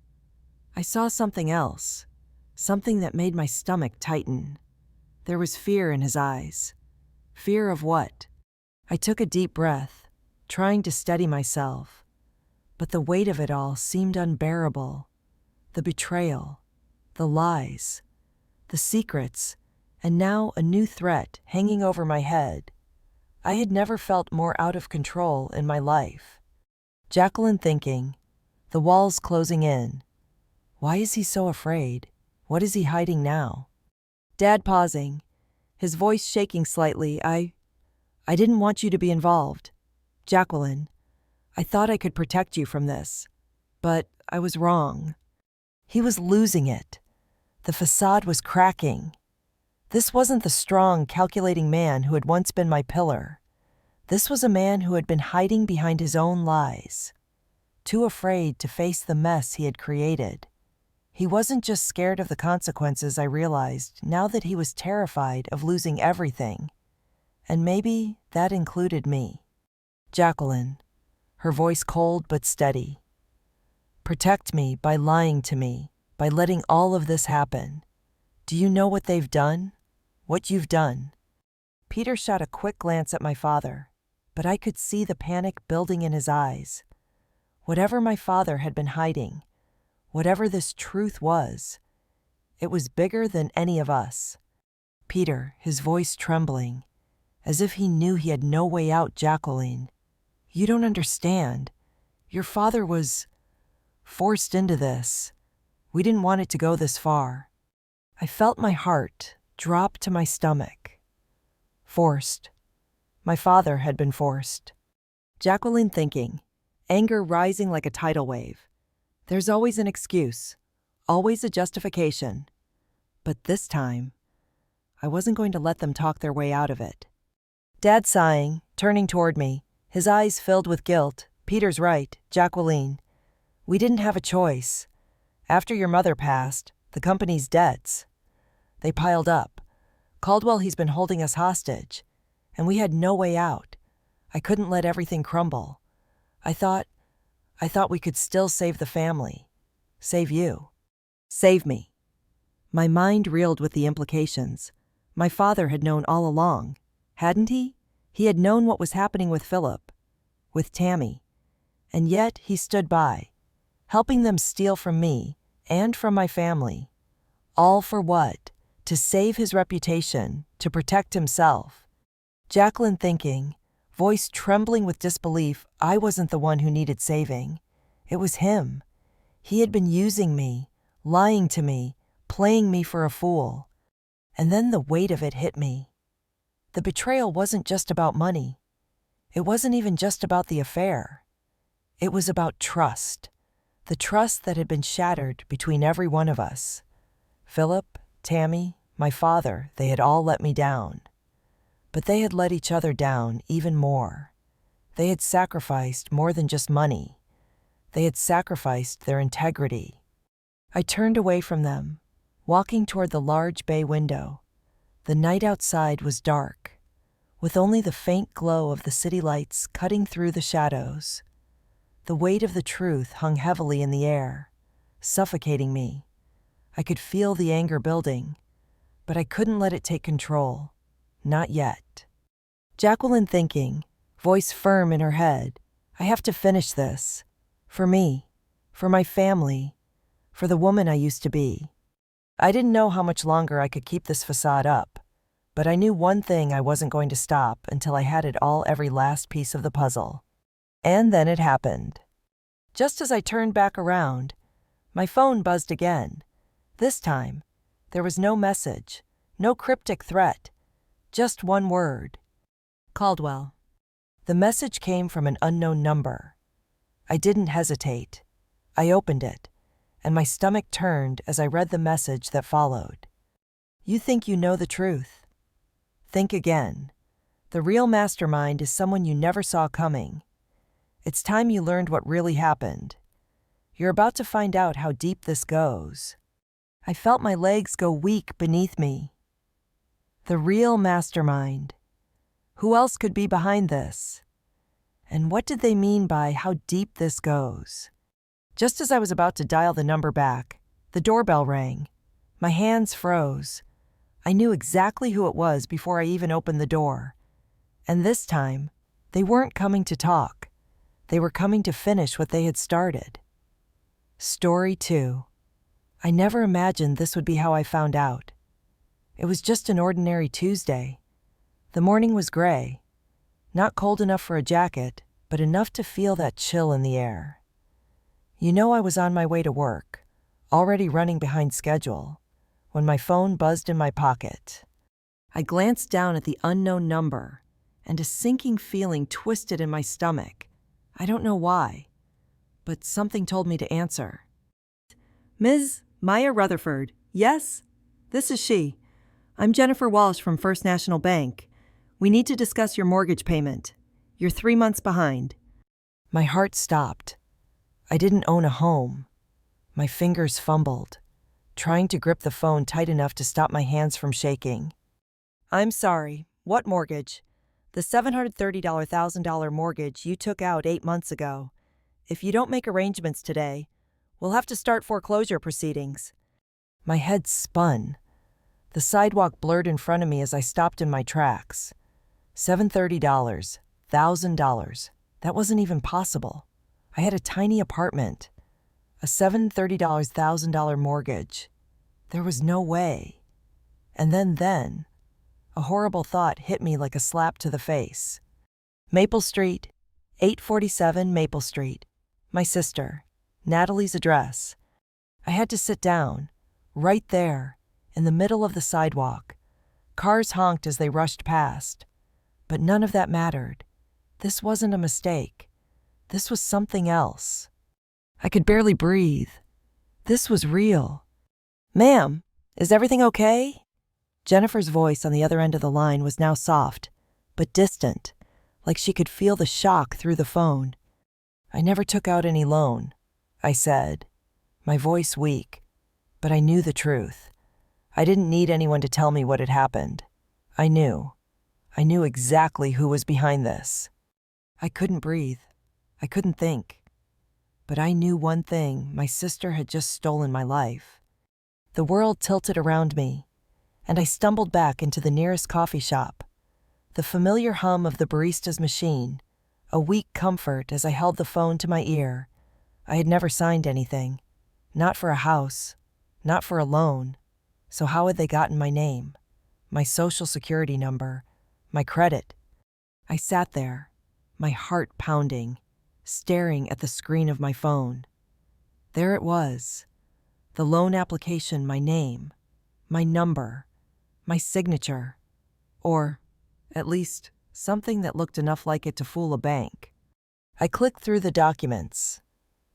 [SPEAKER 1] I saw something else, something that made my stomach tighten. There was fear in his eyes. Fear of what? I took a deep breath, trying to steady myself. But the weight of it all seemed unbearable. The betrayal, the lies, the secrets, and now a new threat hanging over my head. I had never felt more out of control in my life. Jacqueline thinking, the walls closing in. Why is he so afraid? What is he hiding now? Dad pausing, his voice shaking slightly. I didn't want you to be involved. Jacqueline, I thought I could protect you from this. But I was wrong. He was losing it. The facade was cracking. This wasn't the strong, calculating man who had once been my pillar. This was a man who had been hiding behind his own lies. too afraid to face the mess he had created. He wasn't just scared of the consequences, I realized, now that he was terrified of losing everything. And maybe that included me. Jacqueline, her voice cold but steady. Protect me by lying to me, by letting all of this happen. Do you know what they've done? What you've done? Peter shot a quick glance at my father, but I could see the panic building in his eyes. Whatever my father had been hiding, whatever this truth was, it was bigger than any of us. Peter, his voice trembling, as if he knew he had no way out. Jacqueline, you don't understand. Your father was forced into this. We didn't want it to go this far. I felt my heart drop to my stomach. Forced. My father had been forced. Jacqueline thinking, anger rising like a tidal wave. There's always an excuse, always a justification. But this time, I wasn't going to let them talk their way out of it. Dad sighing, turning toward me, his eyes filled with guilt. Peter's right, Jacqueline. We didn't have a choice. After your mother passed, the company's debts, they piled up. Caldwell, he's been holding us hostage, and we had no way out. I couldn't let everything crumble. I thought we could still save the family. Save you. Save me. My mind reeled with the implications. My father had known all along, hadn't he? He had known what was happening with Philip, with Tammy, and yet he stood by, helping them steal from me and from my family. All for what? To save his reputation, to protect himself. Jacqueline thinking, voice trembling with disbelief, I wasn't the one who needed saving. It was him. He had been using me, lying to me, playing me for a fool. And then the weight of it hit me. The betrayal wasn't just about money. It wasn't even just about the affair. It was about trust. The trust that had been shattered between every one of us. Philip, Tammy, my father, they had all let me down. But they had let each other down even more. They had sacrificed more than just money. They had sacrificed their integrity. I turned away from them, walking toward the large bay window. The night outside was dark, with only the faint glow of the city lights cutting through the shadows. The weight of the truth hung heavily in the air, suffocating me. I could feel the anger building, but I couldn't let it take control. Not yet. Jacqueline thinking, voice firm in her head, I have to finish this. For me, for my family, for the woman I used to be. I didn't know how much longer I could keep this facade up, but I knew one thing: I wasn't going to stop until I had it all, every last piece of the puzzle. And then it happened. Just as I turned back around, my phone buzzed again. This time, there was no message, no cryptic threat, just one word. Caldwell. The message came from an unknown number. I didn't hesitate. I opened it, and my stomach turned as I read the message that followed. You think you know the truth? Think again. The real mastermind is someone you never saw coming. It's time you learned what really happened. You're about to find out how deep this goes. I felt my legs go weak beneath me. The real mastermind. Who else could be behind this? And what did they mean by how deep this goes? Just as I was about to dial the number back, the doorbell rang. My hands froze. I knew exactly who it was before I even opened the door. And this time, they weren't coming to talk. They were coming to finish what they had started. Story 2. I never imagined this would be how I found out. It was just an ordinary Tuesday. The morning was gray. Not cold enough for a jacket, but enough to feel that chill in the air. You know, I was on my way to work, already running behind schedule, when my phone buzzed in my pocket. I glanced down at the unknown number, and a sinking feeling twisted in my stomach. I don't know why, but something told me to answer. Ms. Maya Rutherford, yes? This is she. I'm Jennifer Walsh from First National Bank. We need to discuss your mortgage payment. You're 3 months behind. My heart stopped. I didn't own a home. My fingers fumbled, trying to grip the phone tight enough to stop my hands from shaking. I'm sorry, what mortgage? The $730,000 mortgage you took out 8 months ago. If you don't make arrangements today, we'll have to start foreclosure proceedings. My head spun. The sidewalk blurred in front of me as I stopped in my tracks. $730, $1,000. That wasn't even possible. I had a tiny apartment. A $730, $1,000 mortgage. There was no way. And then, a horrible thought hit me like a slap to the face. Maple Street, 847 Maple Street. My sister, Natalie's address. I had to sit down, right there, in the middle of the sidewalk. Cars honked as they rushed past. But none of that mattered. This wasn't a mistake. This was something else. I could barely breathe. This was real. Ma'am, is everything okay? Jennifer's voice on the other end of the line was now soft, but distant, like she could feel the shock through the phone. I never took out any loan, I said, my voice weak, but I knew the truth. I didn't need anyone to tell me what had happened. I knew. I knew exactly who was behind this. I couldn't breathe. I couldn't think. But I knew one thing: my sister had just stolen my life. The world tilted around me, and I stumbled back into the nearest coffee shop. The familiar hum of the barista's machine, a weak comfort as I held the phone to my ear. I had never signed anything. Not for a house, not for a loan. So how had they gotten my name, my social security number, my credit? I sat there, my heart pounding, staring at the screen of my phone. There it was, the loan application, my name, my number, my signature, or, at least, something that looked enough like it to fool a bank. I clicked through the documents,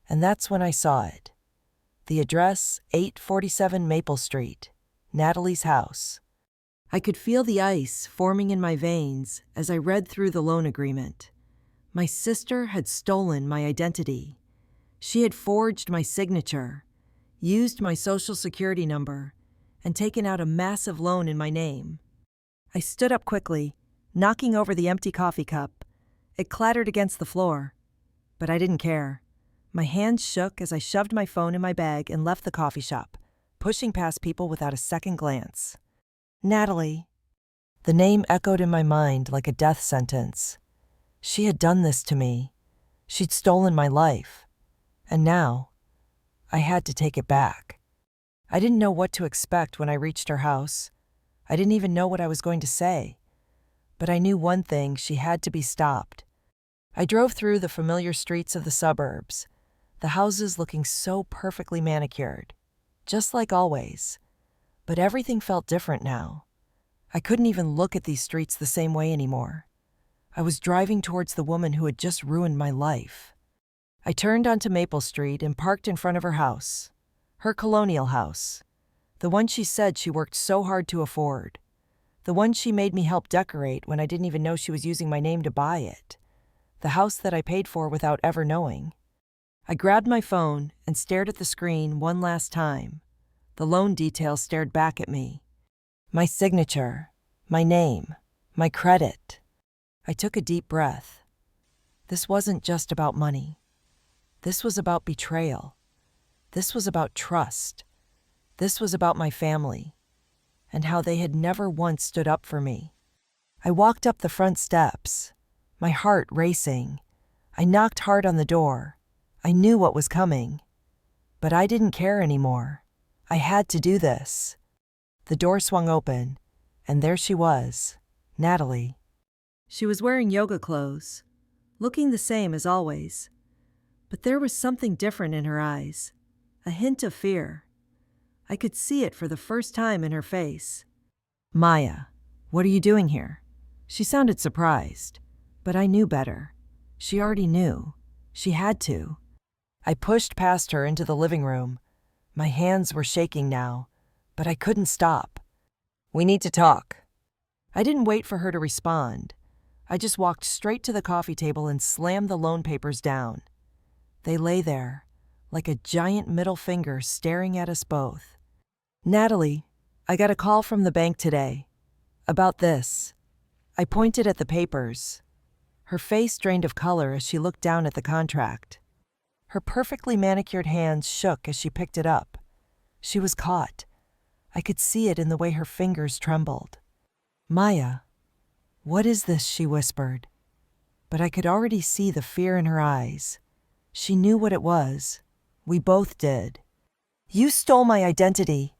[SPEAKER 1] and that's when I saw it. The address, 847 Maple Street, Natalie's house. I could feel the ice forming in my veins as I read through the loan agreement. My sister had stolen my identity. She had forged my signature, used my social security number, and taken out a massive loan in my name. I stood up quickly, knocking over the empty coffee cup. It clattered against the floor, but I didn't care. My hands shook as I shoved my phone in my bag and left the coffee shop, pushing past people without a second glance. Natalie. The name echoed in my mind like a death sentence. She had done this to me. She'd stolen my life. And now, I had to take it back. I didn't know what to expect when I reached her house. I didn't even know what I was going to say. But I knew one thing: she had to be stopped. I drove through the familiar streets of the suburbs, the houses looking so perfectly manicured, just like always. But everything felt different now. I couldn't even look at these streets the same way anymore. I was driving towards the woman who had just ruined my life. I turned onto Maple Street and parked in front of her house. Her colonial house. The one she said she worked so hard to afford. The one she made me help decorate when I didn't even know she was using my name to buy it. The house that I paid for without ever knowing. I grabbed my phone and stared at the screen one last time. The loan details stared back at me. My signature, my name, my credit. I took a deep breath. This wasn't just about money. This was about betrayal. This was about trust. This was about my family, and how they had never once stood up for me. I walked up the front steps, my heart racing. I knocked hard on the door. I knew what was coming. But I didn't care anymore. I had to do this. The door swung open, and there she was, Natalie. She was wearing yoga clothes, looking the same as always. But there was something different in her eyes, a hint of fear. I could see it for the first time in her face. Maya, what are you doing here? She sounded surprised, but I knew better. She already knew. She had to. I pushed past her into the living room. My hands were shaking now, but I couldn't stop. We need to talk. I didn't wait for her to respond. I just walked straight to the coffee table and slammed the loan papers down. They lay there, like a giant middle finger staring at us both. "Natalie, I got a call from the bank today. About this." I pointed at the papers. Her face drained of color as she looked down at the contract. Her perfectly manicured hands shook as she picked it up. She was caught. I could see it in the way her fingers trembled. "Maya, what is this?" she whispered. But I could already see the fear in her eyes. She knew what it was. We both did. "You stole my identity."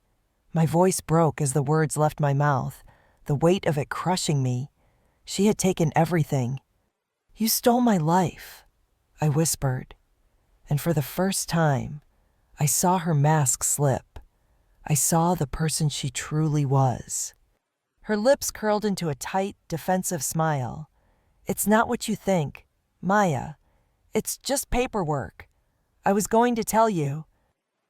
[SPEAKER 1] My voice broke as the words left my mouth, the weight of it crushing me. She had taken everything. "You stole my life," I whispered. And for the first time, I saw her mask slip. I saw the person she truly was. Her lips curled into a tight, defensive smile. "It's not what you think, Maya. It's just paperwork. I was going to tell you."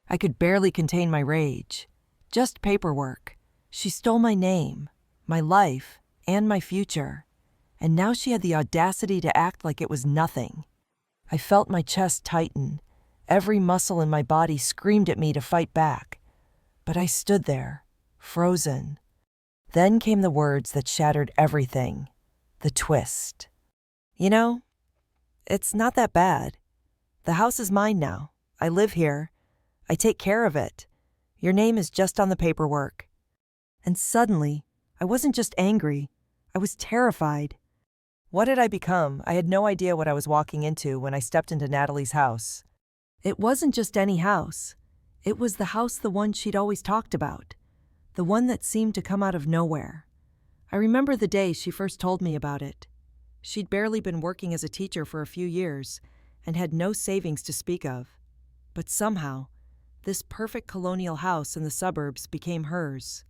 [SPEAKER 1] I could barely contain my rage. Just paperwork. She stole my name, my life, and my future. And now she had the audacity to act like it was nothing. I felt my chest tighten. Every muscle in my body screamed at me to fight back. But I stood there, frozen. Then came the words that shattered everything. The twist. "You know, it's not that bad. The house is mine now. I live here. I take care of it. Your name is just on the paperwork." And suddenly, I wasn't just angry. I was terrified. What had I become? I had no idea what I was walking into when I stepped into Natalie's house. It wasn't just any house. It was the house, the one she'd always talked about. The one that seemed to come out of nowhere. I remember the day she first told me about it. She'd barely been working as a teacher for a few years and had no savings to speak of. But somehow, this perfect colonial house in the suburbs became hers.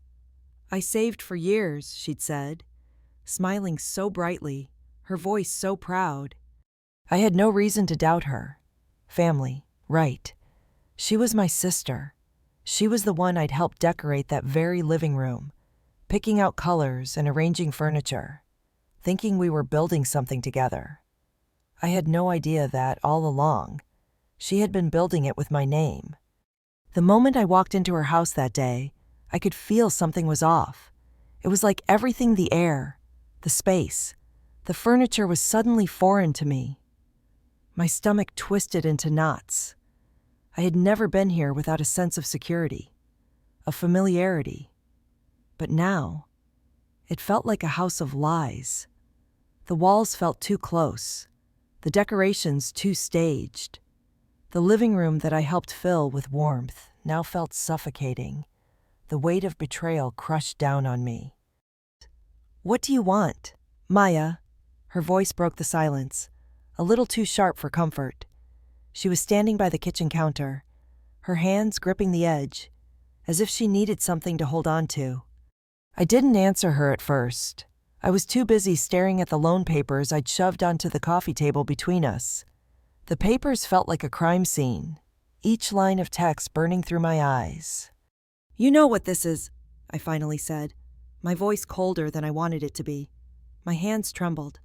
[SPEAKER 1] "I saved for years," she'd said, smiling so brightly, her voice so proud. I had no reason to doubt her. Family, right. She was my sister. She was the one I'd helped decorate that very living room, picking out colors and arranging furniture, thinking we were building something together. I had no idea that, all along, she had been building it with my name. The moment I walked into her house that day, I could feel something was off. It was like everything, the air, the space, the furniture was suddenly foreign to me. My stomach twisted into knots. I had never been here without a sense of security, of familiarity. But now, it felt like a house of lies. The walls felt too close, the decorations too staged. The living room that I helped fill with warmth now felt suffocating. The weight of betrayal crushed down on me. "What do you want, Maya?" Her voice broke the silence, a little too sharp for comfort. She was standing by the kitchen counter, her hands gripping the edge, as if she needed something to hold on to. I didn't answer her at first. I was too busy staring at the loan papers I'd shoved onto the coffee table between us. The papers felt like a crime scene, each line of text burning through my eyes. "You know what this is," I finally said, my voice colder than I wanted it to be. My hands trembled,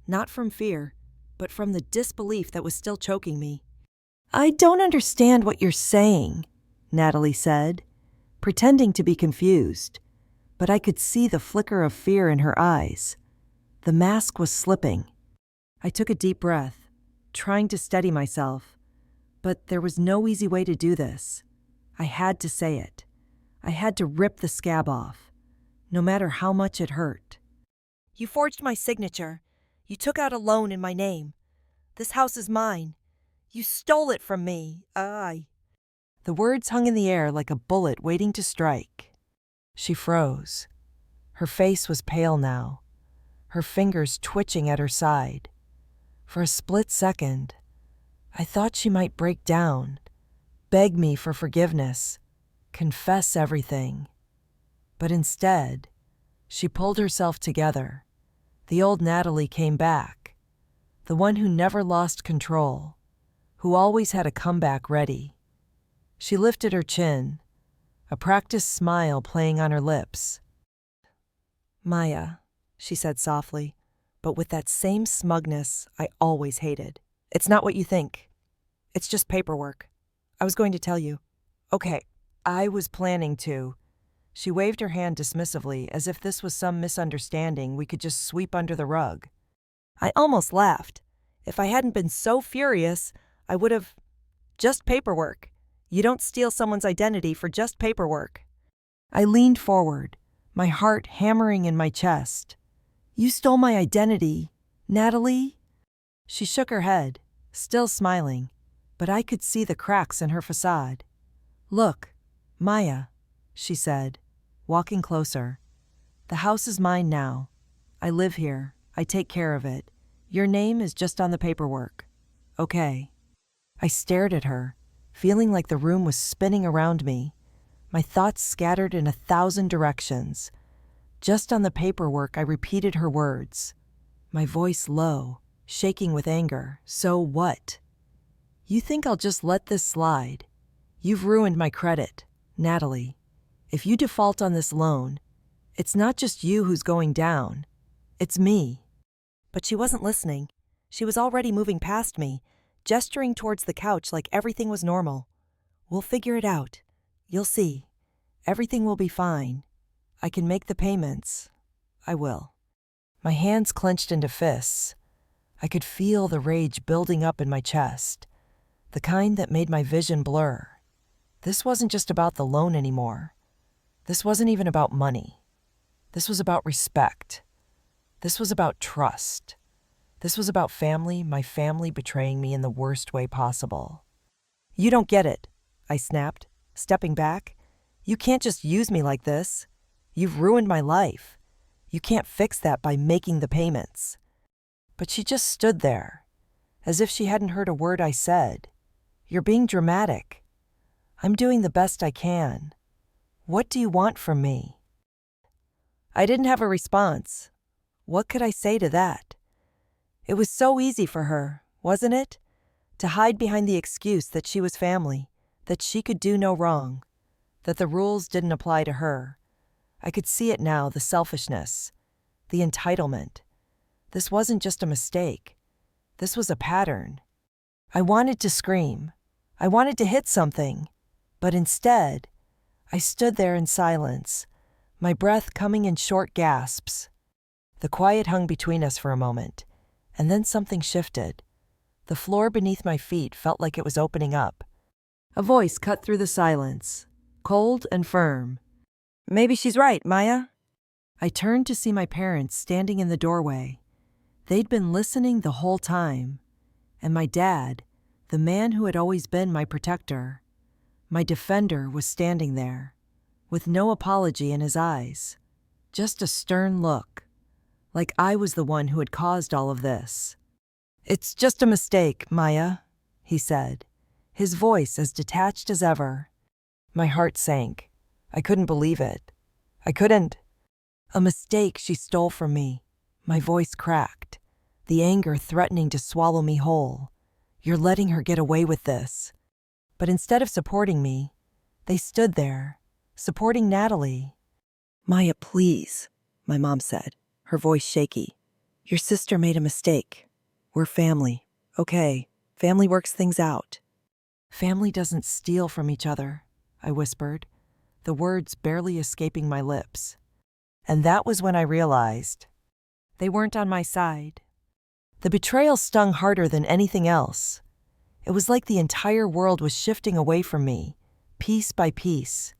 [SPEAKER 1] not from fear, but from the disbelief that was still choking me. "I don't understand what you're saying," Natalie said, pretending to be confused, but I could see the flicker of fear in her eyes. The mask was slipping. I took a deep breath, trying to steady myself, but there was no easy way to do this. I had to say it. I had to rip the scab off, no matter how much it hurt. "You forged my signature. You took out a loan in my name. This house is mine. You stole it from me. The words hung in the air like a bullet waiting to strike. She froze. Her face was pale now, her fingers twitching at her side. For a split second, I thought she might break down, beg me for forgiveness, confess everything. But instead, she pulled herself together. The old Natalie came back, the one who never lost control, who always had a comeback ready. She lifted her chin, a practiced smile playing on her lips. "Maya," she said softly, but with that same smugness I always hated. "It's not what you think. It's just paperwork. I was going to tell you. Okay, I was planning to. She waved her hand dismissively as if this was some misunderstanding we could just sweep under the rug. I almost laughed. If I hadn't been so furious, I would have. Just paperwork. You don't steal someone's identity for just paperwork. I leaned forward, my heart hammering in my chest. You stole my identity, Natalie? She shook her head, still smiling, but I could see the cracks in her facade. Look, Maya, she said, walking closer. The house is mine now. I live here. I take care of it. Your name is just on the paperwork. Okay. I stared at her, feeling like the room was spinning around me, my thoughts scattered in 1,000 directions. Just on the paperwork, I repeated her words, my voice low, shaking with anger. So what? You think I'll just let this slide? You've ruined my credit, Natalie. If you default on this loan, it's not just you who's going down. It's me. But she wasn't listening. She was already moving past me, gesturing towards the couch like everything was normal. We'll figure it out. You'll see. Everything will be fine. I can make the payments. I will. My hands clenched into fists. I could feel the rage building up in my chest, the kind that made my vision blur. This wasn't just about the loan anymore. This wasn't even about money. This was about respect. This was about trust. This was about family, my family betraying me in the worst way possible. You don't get it, I snapped, stepping back. You can't just use me like this. You've ruined my life. You can't fix that by making the payments. But she just stood there, as if she hadn't heard a word I said. You're being dramatic. I'm doing the best I can. What do you want from me? I didn't have a response. What could I say to that? It was so easy for her, wasn't it? To hide behind the excuse that she was family, that she could do no wrong, that the rules didn't apply to her. I could see it now, the selfishness, the entitlement. This wasn't just a mistake. This was a pattern. I wanted to scream. I wanted to hit something. But instead, I stood there in silence, my breath coming in short gasps. The quiet hung between us for a moment, and then something shifted. The floor beneath my feet felt like it was opening up. A voice cut through the silence, cold and firm. Maybe she's right, Maya. I turned to see my parents standing in the doorway. They'd been listening the whole time. And my dad, the man who had always been my protector, my defender, was standing there, with no apology in his eyes, just a stern look, like I was the one who had caused all of this. It's just a mistake, Maya, he said, his voice as detached as ever. My heart sank. I couldn't believe it. I couldn't. A mistake she stole from me. My voice cracked, the anger threatening to swallow me whole. You're letting her get away with this. But instead of supporting me, they stood there, supporting Natalie. Maya, please, my mom said, her voice shaky. Your sister made a mistake. We're family. Okay, family works things out. Family doesn't steal from each other, I whispered, the words barely escaping my lips. And that was when I realized they weren't on my side. The betrayal stung harder than anything else. It was like the entire world was shifting away from me, piece by piece,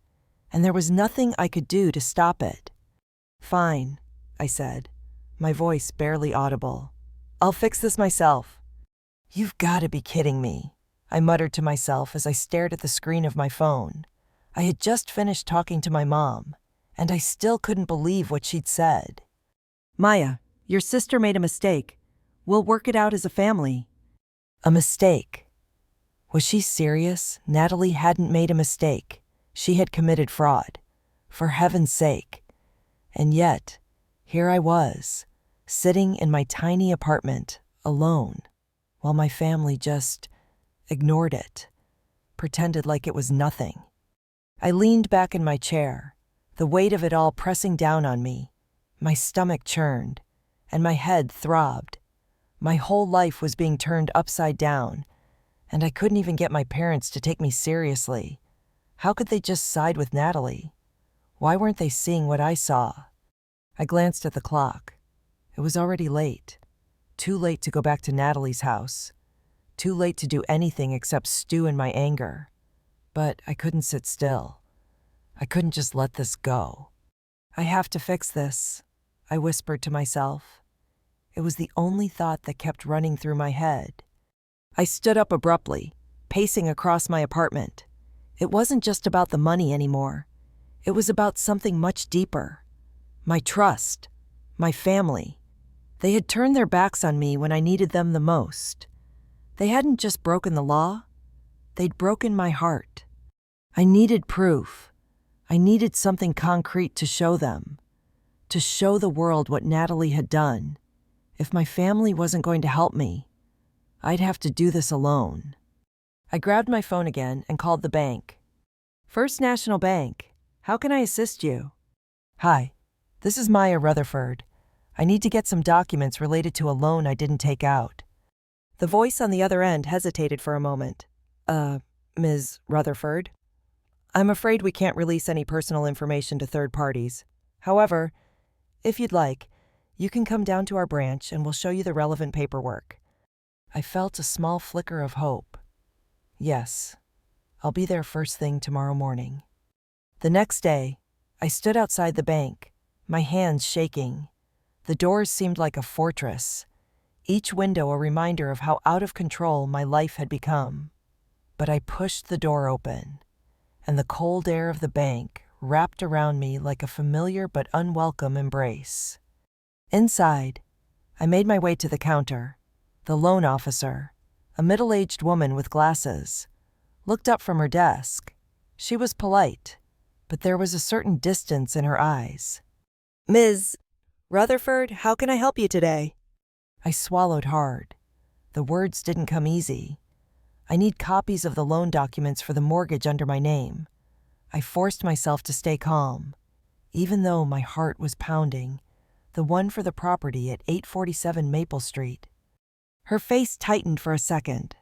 [SPEAKER 1] and there was nothing I could do to stop it. Fine, I said, my voice barely audible. I'll fix this myself. You've got to be kidding me, I muttered to myself as I stared at the screen of my phone. I had just finished talking to my mom, and I still couldn't believe what she'd said. Maya, your sister made a mistake. We'll work it out as a family. A mistake? Was she serious? Natalie hadn't made a mistake. She had committed fraud. For heaven's sake. And yet, here I was, sitting in my tiny apartment, alone, while my family just ignored it, pretended like it was nothing. I leaned back in my chair, the weight of it all pressing down on me. My stomach churned, and my head throbbed. My whole life was being turned upside down, And I couldn't even get my parents to take me seriously. How could they just side with Natalie? Why weren't they seeing what I saw? I glanced at the clock. It was already late. Too late to go back to Natalie's house. Too late to do anything except stew in my anger. But I couldn't sit still. I couldn't just let this go. I have to fix this, I whispered to myself. It was the only thought that kept running through my head. I stood up abruptly, pacing across my apartment. It wasn't just about the money anymore. It was about something much deeper. My trust, my family. They had turned their backs on me when I needed them the most. They hadn't just broken the law, they'd broken my heart. I needed proof. I needed something concrete to show them, to show the world what Natalie had done. If my family wasn't going to help me, I'd have to do this alone. I grabbed my phone again and called the bank. First National Bank, how can I assist you? Hi, this is Maya Rutherford. I need to get some documents related to a loan I didn't take out. The voice on the other end hesitated for a moment. Ms. Rutherford? I'm afraid we can't release any personal information to third parties. However, if you'd like, you can come down to our branch and we'll show you the relevant paperwork. I felt a small flicker of hope. Yes, I'll be there first thing tomorrow morning. The next day, I stood outside the bank, my hands shaking. The doors seemed like a fortress, each window a reminder of how out of control my life had become. But I pushed the door open, and the cold air of the bank wrapped around me like a familiar but unwelcome embrace. Inside, I made my way to the counter. The loan officer, a middle-aged woman with glasses, looked up from her desk. She was polite, but there was a certain distance in her eyes. Ms. Rutherford, how can I help you today? I swallowed hard. The words didn't come easy. I need copies of the loan documents for the mortgage under my name. I forced myself to stay calm, even though my heart was pounding. The one for the property at 847 Maple Street. Her face tightened for a second.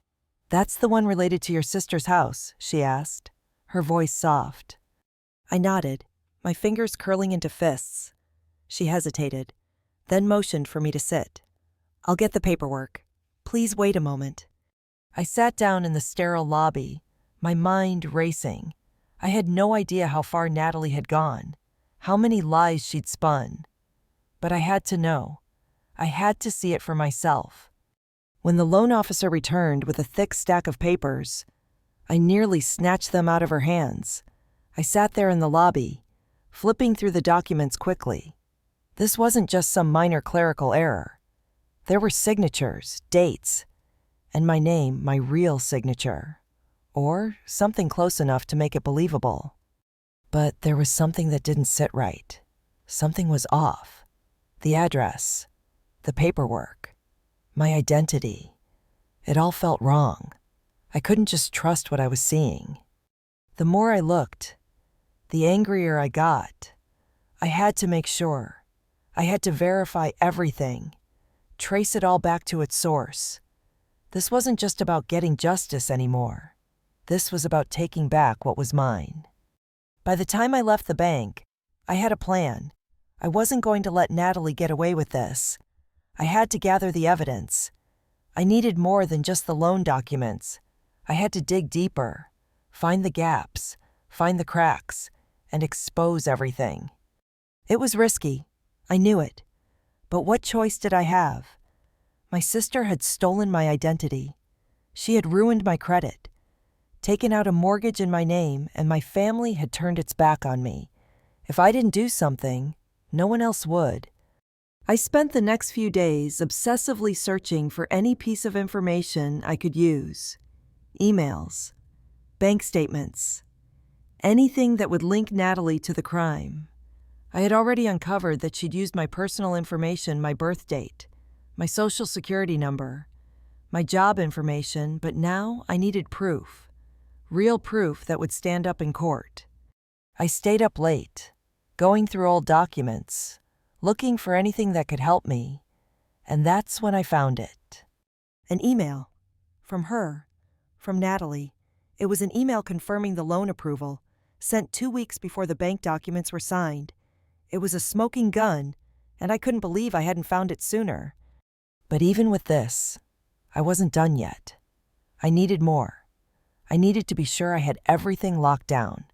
[SPEAKER 1] That's the one related to your sister's house, she asked, her voice soft. I nodded, my fingers curling into fists. She hesitated, then motioned for me to sit. I'll get the paperwork. Please wait a moment. I sat down in the sterile lobby, my mind racing. I had no idea how far Natalie had gone, how many lies she'd spun. But I had to know. I had to see it for myself. When the loan officer returned with a thick stack of papers, I nearly snatched them out of her hands. I sat there in the lobby, flipping through the documents quickly. This wasn't just some minor clerical error. There were signatures, dates, and my name, my real signature, or something close enough to make it believable. But there was something that didn't sit right. Something was off. The address, the paperwork, my identity. It all felt wrong. I couldn't just trust what I was seeing. The more I looked, the angrier I got. I had to make sure. I had to verify everything, trace it all back to its source. This wasn't just about getting justice anymore. This was about taking back what was mine. By the time I left the bank, I had a plan. I wasn't going to let Natalie get away with this. I had to gather the evidence. I needed more than just the loan documents. I had to dig deeper, find the gaps, find the cracks, and expose everything. It was risky. I knew it. But what choice did I have? My sister had stolen my identity. She had ruined my credit, taken out a mortgage in my name, and my family had turned its back on me. If I didn't do something, no one else would. I spent the next few days obsessively searching for any piece of information I could use. Emails, bank statements, anything that would link Natalie to the crime. I had already uncovered that she'd used my personal information, my birth date, my social security number, my job information, but now I needed proof. Real proof that would stand up in court. I stayed up late, going through old documents, looking for anything that could help me, and that's when I found it. An email. From her. From Natalie. It was an email confirming the loan approval, sent 2 weeks before the bank documents were signed. It was a smoking gun, and I couldn't believe I hadn't found it sooner. But even with this, I wasn't done yet. I needed more. I needed to be sure I had everything locked down.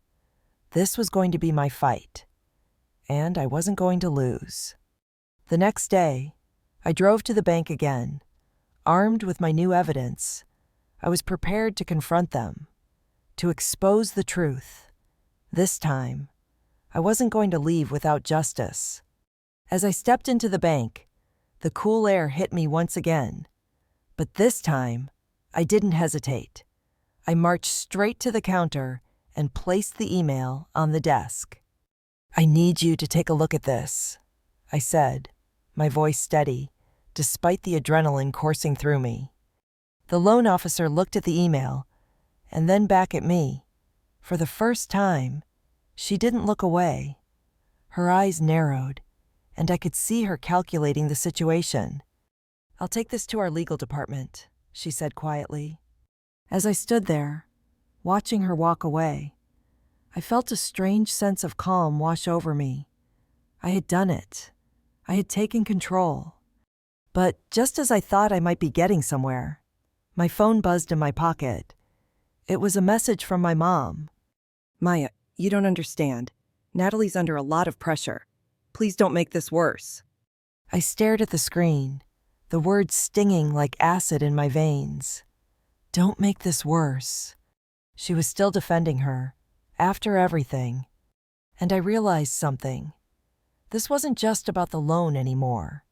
[SPEAKER 1] This was going to be my fight, and I wasn't going to lose. The next day, I drove to the bank again, armed with my new evidence. I was prepared to confront them, to expose the truth. This time, I wasn't going to leave without justice. As I stepped into the bank, the cool air hit me once again. But this time, I didn't hesitate. I marched straight to the counter and placed the email on the desk. "I need you to take a look at this," I said, my voice steady, despite the adrenaline coursing through me. The loan officer looked at the email, and then back at me. For the first time, she didn't look away. Her eyes narrowed, and I could see her calculating the situation. "I'll take this to our legal department," she said quietly. As I stood there, watching her walk away, I felt a strange sense of calm wash over me. I had done it. I had taken control. But just as I thought I might be getting somewhere, my phone buzzed in my pocket. It was a message from my mom. "Maya, you don't understand. Natalie's under a lot of pressure. Please don't make this worse." I stared at the screen, the words stinging like acid in my veins. Don't make this worse. She was still defending her, after everything. And I realized something. This wasn't just about the loan anymore.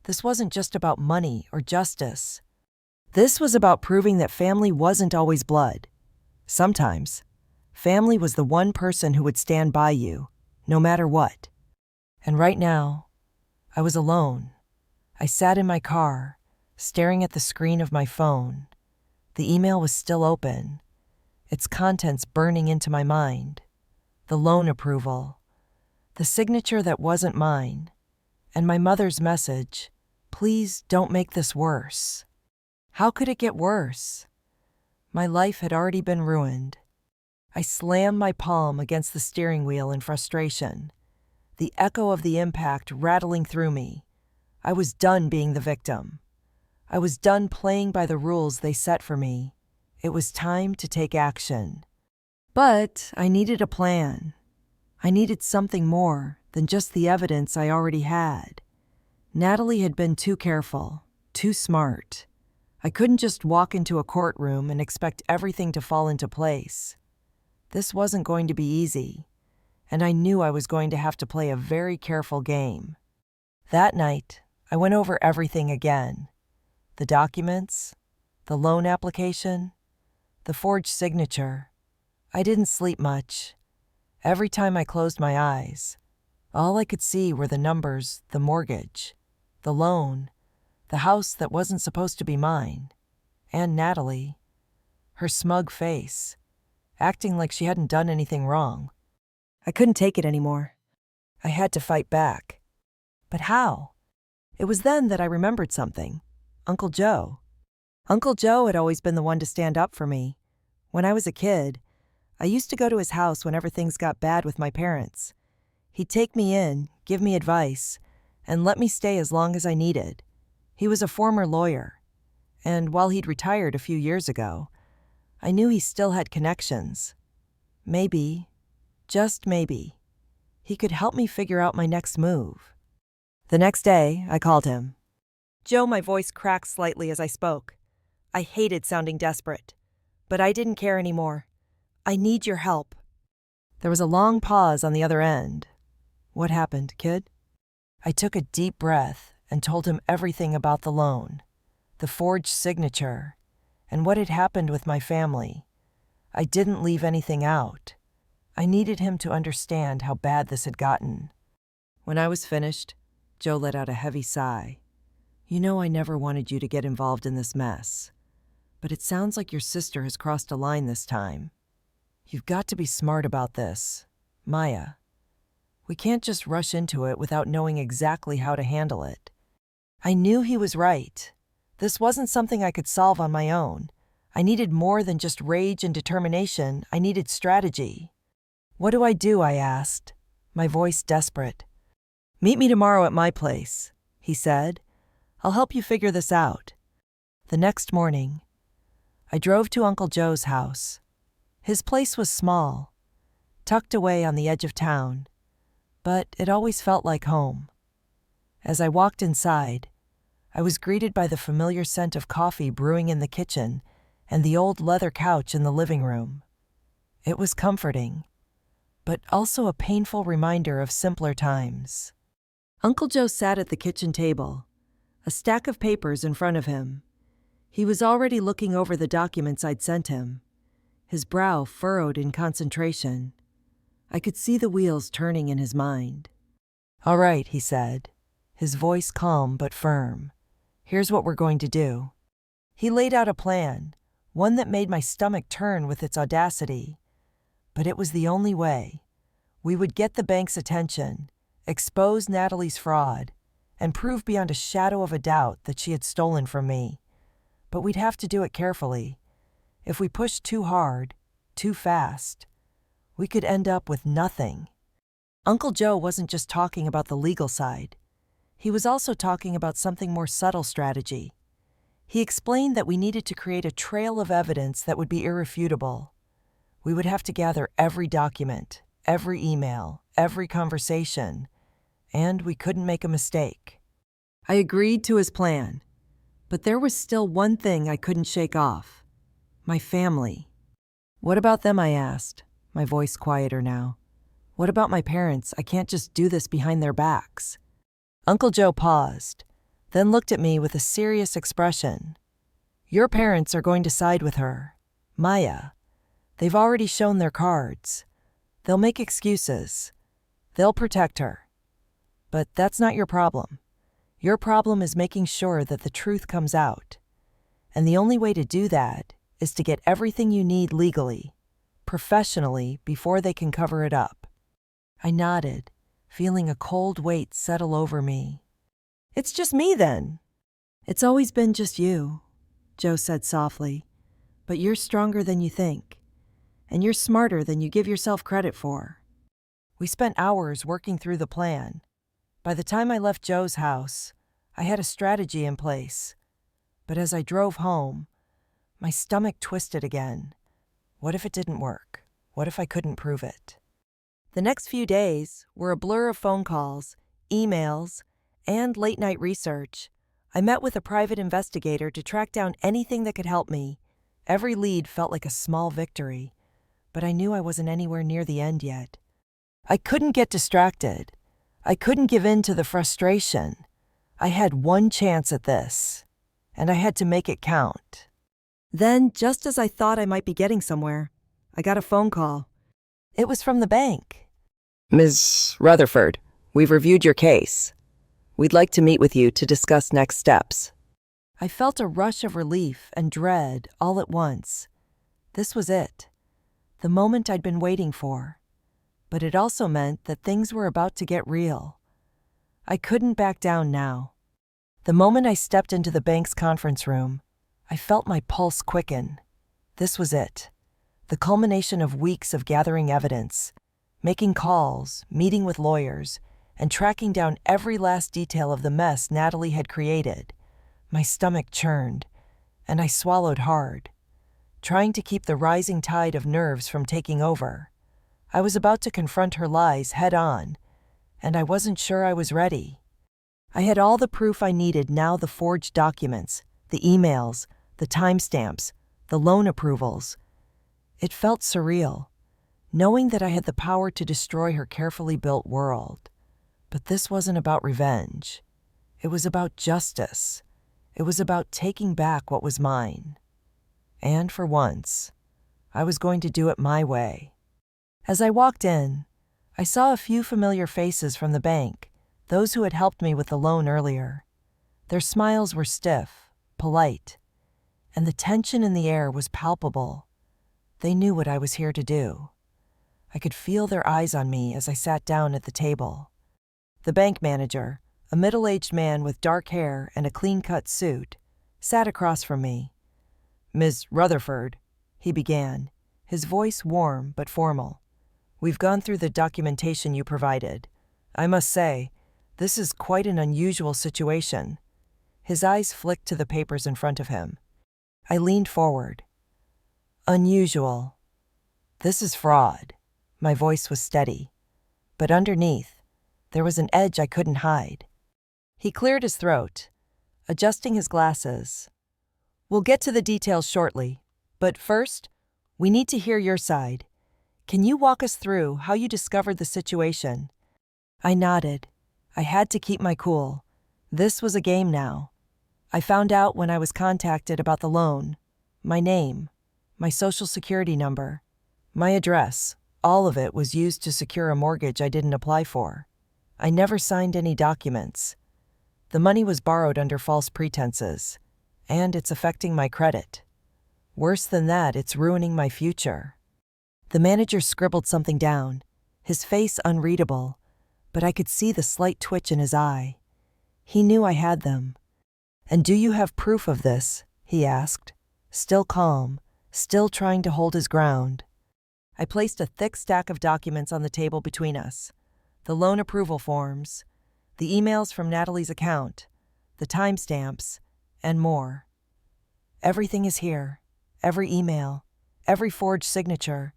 [SPEAKER 1] This wasn't just about money or justice. This was about proving that family wasn't always blood. Sometimes, family was the one person who would stand by you, no matter what. And right now, I was alone. I sat in my car, staring at the screen of my phone. The email was still open, its contents burning into my mind. The loan approval, the signature that wasn't mine, and my mother's message, "Please don't make this worse." How could it get worse? My life had already been ruined. I slammed my palm against the steering wheel in frustration, the echo of the impact rattling through me. I was done being the victim. I was done playing by the rules they set for me. It was time to take action. But I needed a plan. I needed something more than just the evidence I already had. Natalie had been too careful, too smart. I couldn't just walk into a courtroom and expect everything to fall into place. This wasn't going to be easy, and I knew I was going to have to play a very careful game. That night, I went over everything again. The documents, the loan application, the forged signature. I didn't sleep much. Every time I closed my eyes, all I could see were the numbers, the mortgage, the loan, the house that wasn't supposed to be mine, and Natalie, her smug face, acting like she hadn't done anything wrong. I couldn't take it anymore. I had to fight back. But how? It was then that I remembered something. Uncle Joe. Uncle Joe had always been the one to stand up for me. When I was a kid, I used to go to his house whenever things got bad with my parents. He'd take me in, give me advice, and let me stay as long as I needed. He was a former lawyer, and while he'd retired a few years ago, I knew he still had connections. Maybe, just maybe, he could help me figure out my next move. The next day, I called him. "Joe," my voice cracked slightly as I spoke. I hated sounding desperate, but I didn't care anymore. "I need your help." There was a long pause on the other end. "What happened, kid?" I took a deep breath and told him everything about the loan, the forged signature, and what had happened with my family. I didn't leave anything out. I needed him to understand how bad this had gotten. When I was finished, Joe let out a heavy sigh. "You know I never wanted you to get involved in this mess, but it sounds like your sister has crossed a line this time. You've got to be smart about this, Maya. We can't just rush into it without knowing exactly how to handle it." I knew he was right. This wasn't something I could solve on my own. I needed more than just rage and determination. I needed strategy. "What do I do?" I asked, my voice desperate. "Meet me tomorrow at my place," he said. "I'll help you figure this out." The next morning, I drove to Uncle Joe's house. His place was small, tucked away on the edge of town, but it always felt like home. As I walked inside, I was greeted by the familiar scent of coffee brewing in the kitchen and the old leather couch in the living room. It was comforting, but also a painful reminder of simpler times. Uncle Joe sat at the kitchen table, a stack of papers in front of him. He was already looking over the documents I'd sent him, his brow furrowed in concentration. I could see the wheels turning in his mind. "All right," he said, his voice calm but firm. "Here's what we're going to do." He laid out a plan, one that made my stomach turn with its audacity. But it was the only way. We would get the bank's attention, expose Natalie's fraud, and prove beyond a shadow of a doubt that she had stolen from me. But we'd have to do it carefully. If we pushed too hard, too fast, we could end up with nothing. Uncle Joe wasn't just talking about the legal side. He was also talking about something more subtle strategy. He explained that we needed to create a trail of evidence that would be irrefutable. We would have to gather every document, every email, every conversation, and we couldn't make a mistake. I agreed to his plan, but there was still one thing I couldn't shake off: my family. "What about them?" I asked, my voice quieter now. "What about my parents? I can't just do this behind their backs." Uncle Joe paused, then looked at me with a serious expression. "Your parents are going to side with her, Maya. They've already shown their cards. They'll make excuses. They'll protect her. But that's not your problem. Your problem is making sure that the truth comes out. And the only way to do that is to get everything you need legally, professionally, before they can cover it up." I nodded, feeling a cold weight settle over me. "It's just me then." "It's always been just you," Joe said softly. "But you're stronger than you think, and you're smarter than you give yourself credit for." We spent hours working through the plan. By the time I left Joe's house, I had a strategy in place. But as I drove home, my stomach twisted again. What if it didn't work? What if I couldn't prove it? The next few days were a blur of phone calls, emails, and late-night research. I met with a private investigator to track down anything that could help me. Every lead felt like a small victory, but I knew I wasn't anywhere near the end yet. I couldn't get distracted. I couldn't give in to the frustration. I had one chance at this, and I had to make it count. Then, just as I thought I might be getting somewhere, I got a phone call. It was from the bank.
[SPEAKER 2] "Ms. Rutherford, we've reviewed your case. We'd like to meet with you to discuss next steps."
[SPEAKER 1] I felt a rush of relief and dread all at once. This was it, the moment I'd been waiting for. But it also meant that things were about to get real. I couldn't back down now. The moment I stepped into the bank's conference room, I felt my pulse quicken. This was it, the culmination of weeks of gathering evidence, making calls, meeting with lawyers, and tracking down every last detail of the mess Natalie had created. My stomach churned, and I swallowed hard, trying to keep the rising tide of nerves from taking over. I was about to confront her lies head-on, and I wasn't sure I was ready. I had all the proof I needed now: the forged documents, the emails, the timestamps, the loan approvals. It felt surreal, knowing that I had the power to destroy her carefully built world. But this wasn't about revenge. It was about justice. It was about taking back what was mine. And for once, I was going to do it my way. As I walked in, I saw a few familiar faces from the bank, those who had helped me with the loan earlier. Their smiles were stiff, polite, and the tension in the air was palpable. They knew what I was here to do. I could feel their eyes on me as I sat down at the table. The bank manager, a middle-aged man with dark hair and a clean-cut suit, sat across from me. Ms. Rutherford, he began, his voice warm but formal. We've gone through the documentation you provided. I must say, this is quite an unusual situation. His eyes flicked to the papers in front of him. I leaned forward. Unusual. This is fraud. My voice was steady. But underneath, there was an edge I couldn't hide. He cleared his throat, adjusting his glasses. We'll get to the details shortly, but first, we need to hear your side. Can you walk us through how you discovered the situation? I nodded. I had to keep my cool. This was a game now. I found out when I was contacted about the loan. My name, my social security number, my address, all of it was used to secure a mortgage I didn't apply for. I never signed any documents. The money was borrowed under false pretenses, and it's affecting my credit. Worse than that, it's ruining my future. The manager scribbled something down, his face unreadable, but I could see the slight twitch in his eye. He knew I had them. And do you have proof of this? He asked, still calm, still trying to hold his ground. I placed a thick stack of documents on the table between us. The loan approval forms, the emails from Natalie's account, the timestamps, and more. Everything is here. Every email, every forged signature,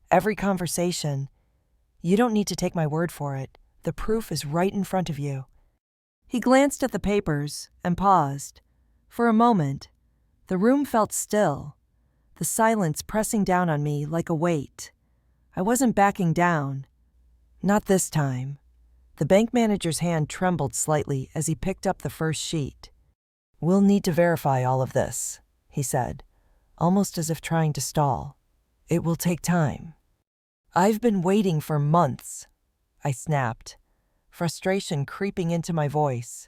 [SPEAKER 1] every conversation. You don't need to take my word for it. The proof is right in front of you. He glanced at the papers and paused. For a moment, the room felt still, the silence pressing down on me like a weight. I wasn't backing down. Not this time. The bank manager's hand trembled slightly as he picked up the first sheet. We'll need to verify all of this, he said, almost as if trying to stall. It will take time. I've been waiting for months, I snapped, frustration creeping into my voice.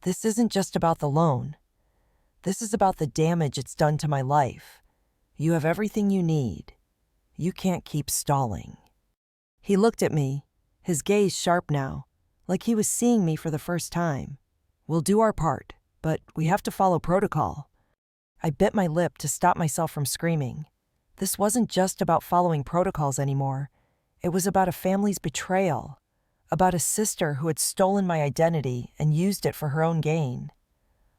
[SPEAKER 1] This isn't just about the loan. This is about the damage it's done to my life. You have everything you need. You can't keep stalling. He looked at me, his gaze sharp now, like he was seeing me for the first time. We'll do our part, but we have to follow protocol. I bit my lip to stop myself from screaming. This wasn't just about following protocols anymore. It was about a family's betrayal, about a sister who had stolen my identity and used it for her own gain.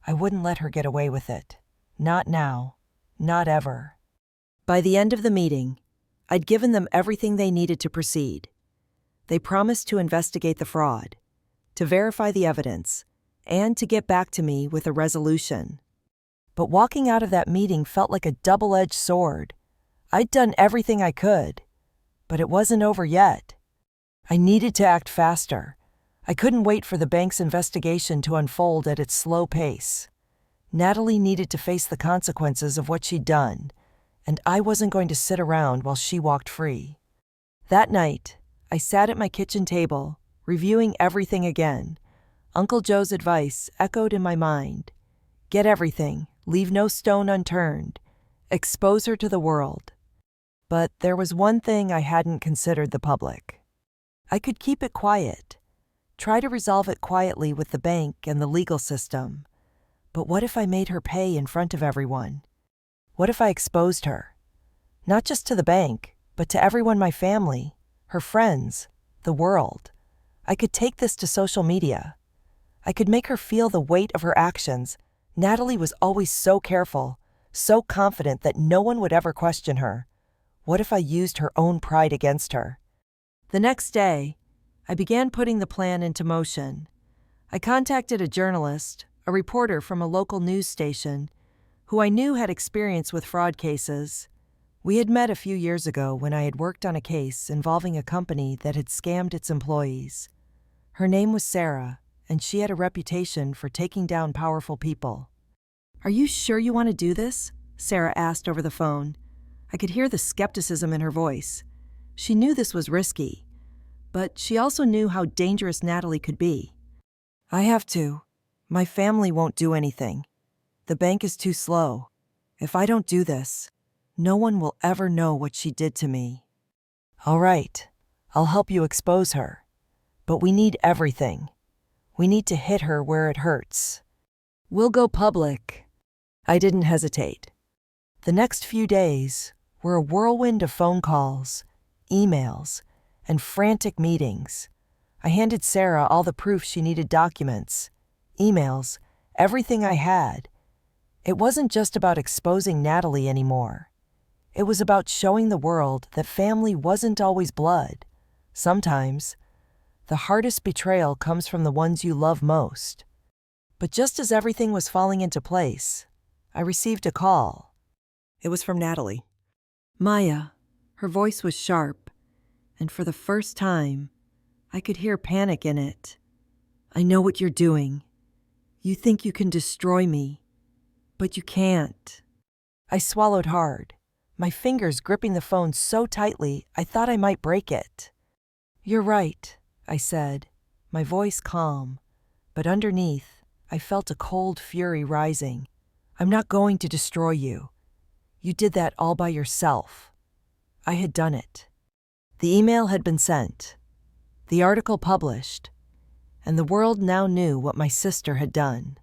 [SPEAKER 1] I wouldn't let her get away with it. Not now. Not ever. By the end of the meeting, I'd given them everything they needed to proceed. They promised to investigate the fraud, to verify the evidence, and to get back to me with a resolution. But walking out of that meeting felt like a double-edged sword. I'd done everything I could, but it wasn't over yet. I needed to act faster. I couldn't wait for the bank's investigation to unfold at its slow pace. Natalie needed to face the consequences of what she'd done, and I wasn't going to sit around while she walked free. That night, I sat at my kitchen table, reviewing everything again. Uncle Joe's advice echoed in my mind. Get everything, leave no stone unturned, expose her to the world. But there was one thing I hadn't considered: the public. I could keep it quiet, try to resolve it quietly with the bank and the legal system. But what if I made her pay in front of everyone? What if I exposed her? Not just to the bank, but to everyone, my family, her friends, the world. I could take this to social media. I could make her feel the weight of her actions. Natalie was always so careful, so confident that no one would ever question her. What if I used her own pride against her? The next day, I began putting the plan into motion. I contacted a journalist, a reporter from a local news station, who I knew had experience with fraud cases. We had met a few years ago when I had worked on a case involving a company that had scammed its employees. Her name was Sarah, and she had a reputation for taking down powerful people. "Are you sure you want to do this?" Sarah asked over the phone. I could hear the skepticism in her voice. She knew this was risky, but she also knew how dangerous Natalie could be. "I have to. My family won't do anything. The bank is too slow. If I don't do this, no one will ever know what she did to me." "All right, I'll help you expose her. But we need everything. We need to hit her where it hurts. We'll go public." I didn't hesitate. The next few days were a whirlwind of phone calls, emails, and frantic meetings. I handed Sarah all the proof she needed: documents, emails, everything I had. It wasn't just about exposing Natalie anymore. It was about showing the world that family wasn't always blood. Sometimes, the hardest betrayal comes from the ones you love most. But just as everything was falling into place, I received a call. It was from Natalie. Maya. Her voice was sharp, and for the first time, I could hear panic in it. I know what you're doing. You think you can destroy me, but you can't. I swallowed hard, my fingers gripping the phone so tightly I thought I might break it. You're right, I said, my voice calm, but underneath, I felt a cold fury rising. I'm not going to destroy you. You did that all by yourself. I had done it. The email had been sent, the article published, and the world now knew what my sister had done.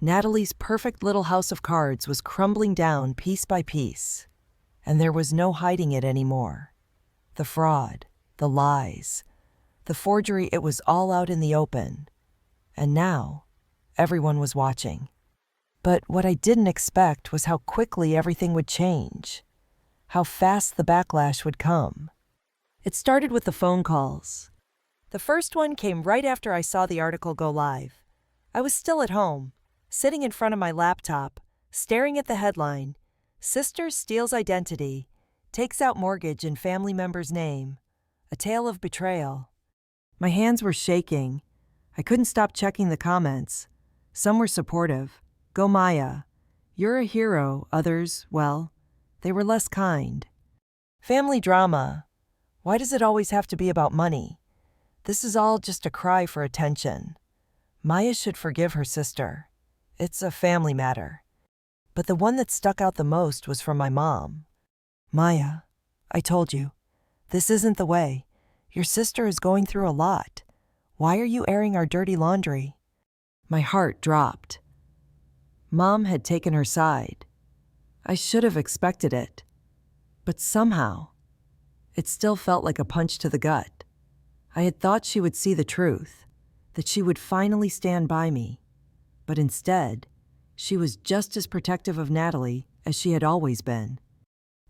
[SPEAKER 1] Natalie's perfect little house of cards was crumbling down piece by piece, and there was no hiding it anymore. The fraud, the lies, the forgery, it was all out in the open. And now, everyone was watching. But what I didn't expect was how quickly everything would change, how fast the backlash would come. It started with the phone calls. The first one came right after I saw the article go live. I was still at home, sitting in front of my laptop, staring at the headline, "Sister Steals Identity, Takes Out Mortgage in Family Member's Name, A Tale of Betrayal." My hands were shaking. I couldn't stop checking the comments. Some were supportive. Go Maya. You're a hero. Others, well, they were less kind. Family drama. Why does it always have to be about money? This is all just a cry for attention. Maya should forgive her sister. It's a family matter. But the one that stuck out the most was from my mom. Maya, I told you, this isn't the way. Your sister is going through a lot. Why are you airing our dirty laundry? My heart dropped. Mom had taken her side. I should have expected it. But somehow, it still felt like a punch to the gut. I had thought she would see the truth, that she would finally stand by me. But instead, she was just as protective of Natalie as she had always been.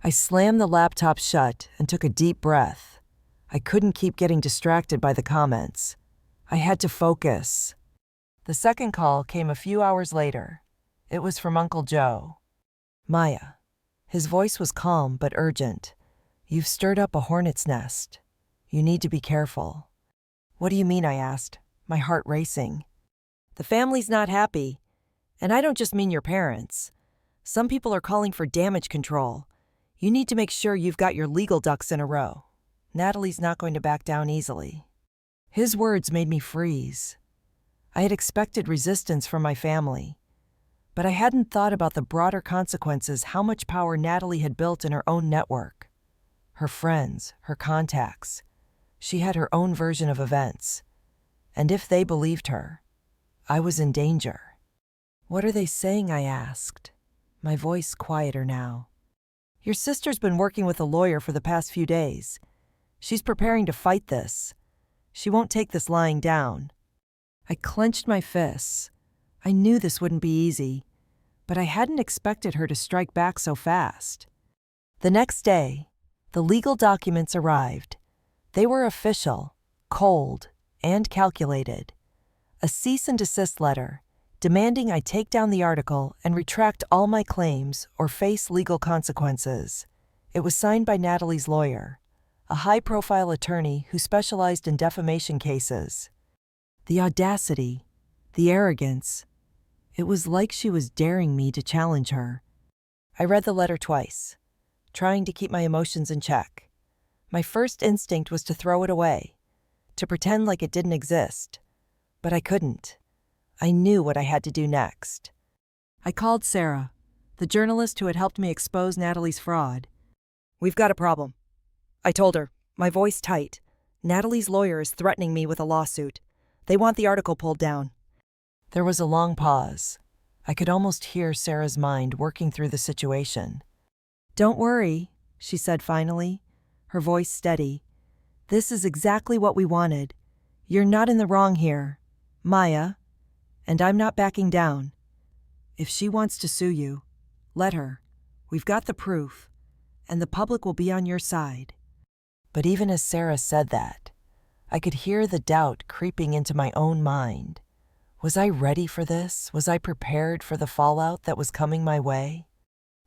[SPEAKER 1] I slammed the laptop shut and took a deep breath. I couldn't keep getting distracted by the comments. I had to focus. The second call came a few hours later. It was from Uncle Joe. Maya. His voice was calm but urgent. You've stirred up a hornet's nest. You need to be careful. What do you mean? I asked, my heart racing. The family's not happy. And I don't just mean your parents. Some people are calling for damage control. You need to make sure you've got your legal ducks in a row. Natalie's not going to back down easily. His words made me freeze. I had expected resistance from my family, but I hadn't thought about the broader consequences, how much power Natalie had built in her own network. Her friends, her contacts. She had her own version of events. And if they believed her, I was in danger. What are they saying? I asked, my voice quieter now. Your sister's been working with a lawyer for the past few days. She's preparing to fight this. She won't take this lying down. I clenched my fists. I knew this wouldn't be easy, but I hadn't expected her to strike back so fast. The next day, the legal documents arrived. They were official, cold, and calculated. A cease and desist letter, demanding I take down the article and retract all my claims or face legal consequences. It was signed by Natalie's lawyer, a high-profile attorney who specialized in defamation cases. The audacity, the arrogance. It was like she was daring me to challenge her. I read the letter twice, trying to keep my emotions in check. My first instinct was to throw it away, to pretend like it didn't exist. But I couldn't. I knew what I had to do next. I called Sarah, the journalist who had helped me expose Natalie's fraud. We've got a problem. I told her, my voice tight. Natalie's lawyer is threatening me with a lawsuit. They want the article pulled down. There was a long pause. I could almost hear Sarah's mind working through the situation. "Don't worry," she said finally, her voice steady. "This is exactly what we wanted. You're not in the wrong here, Maya, and I'm not backing down. If she wants to sue you, let her. We've got the proof, and the public will be on your side." But even as Sarah said that, I could hear the doubt creeping into my own mind. Was I ready for this? Was I prepared for the fallout that was coming my way?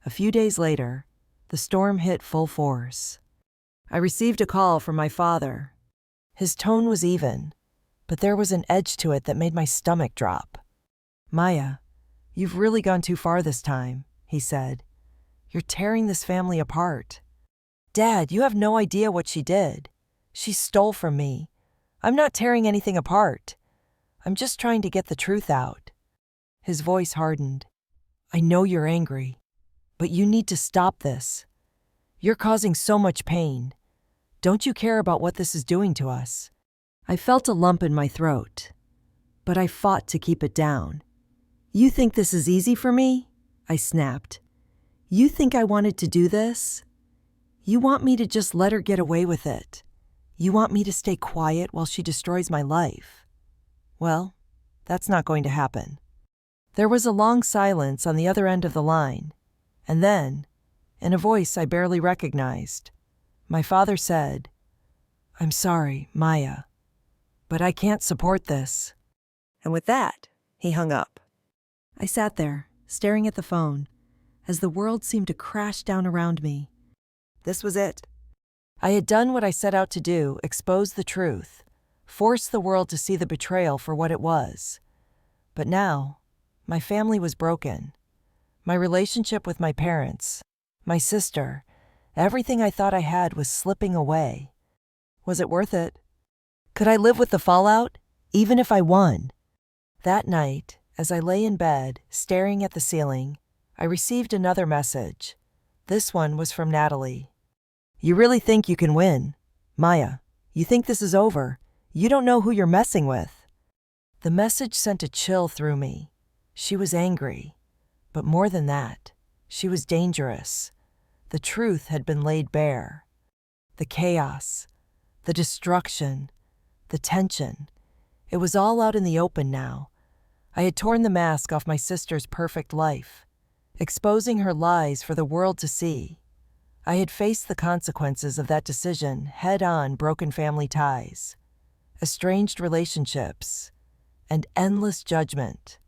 [SPEAKER 1] A few days later, the storm hit full force. I received a call from my father. His tone was even, but there was an edge to it that made my stomach drop. "Maya, you've really gone too far this time," he said. "You're tearing this family apart. Dad, you have no idea what she did. She stole from me. I'm not tearing anything apart. I'm just trying to get the truth out." His voice hardened. "I know you're angry, but you need to stop this. You're causing so much pain. Don't you care about what this is doing to us?" I felt a lump in my throat, but I fought to keep it down. "You think this is easy for me?" I snapped. "You think I wanted to do this? You want me to just let her get away with it? You want me to stay quiet while she destroys my life? Well, that's not going to happen." There was a long silence on the other end of the line, and then, in a voice I barely recognized, my father said, "I'm sorry, Maya, but I can't support this." And with that, he hung up. I sat there, staring at the phone, as the world seemed to crash down around me. This was it. I had done what I set out to do, expose the truth, force the world to see the betrayal for what it was. But now, my family was broken. My relationship with my parents, my sister, everything I thought I had was slipping away. Was it worth it? Could I live with the fallout, even if I won? That night, as I lay in bed, staring at the ceiling, I received another message. This one was from Natalie. "You really think you can win? Maya, you think this is over? You don't know who you're messing with." The message sent a chill through me. She was angry. But more than that, she was dangerous. The truth had been laid bare. The chaos, the destruction, the tension. It was all out in the open now. I had torn the mask off my sister's perfect life, exposing her lies for the world to see. I had faced the consequences of that decision head-on: broken family ties, estranged relationships, and endless judgment.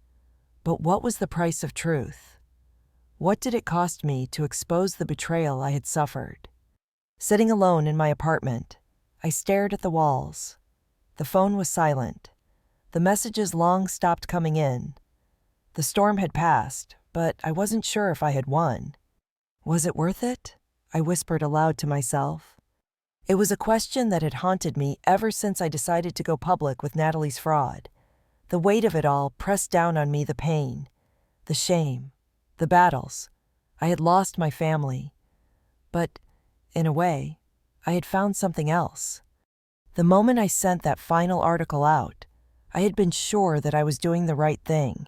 [SPEAKER 1] But what was the price of truth? What did it cost me to expose the betrayal I had suffered? Sitting alone in my apartment, I stared at the walls. The phone was silent. The messages long stopped coming in. The storm had passed, but I wasn't sure if I had won. Was it worth it? I whispered aloud to myself. It was a question that had haunted me ever since I decided to go public with Natalie's fraud. The weight of it all pressed down on me: the pain, the shame, the battles. I had lost my family. But, in a way, I had found something else. The moment I sent that final article out, I had been sure that I was doing the right thing.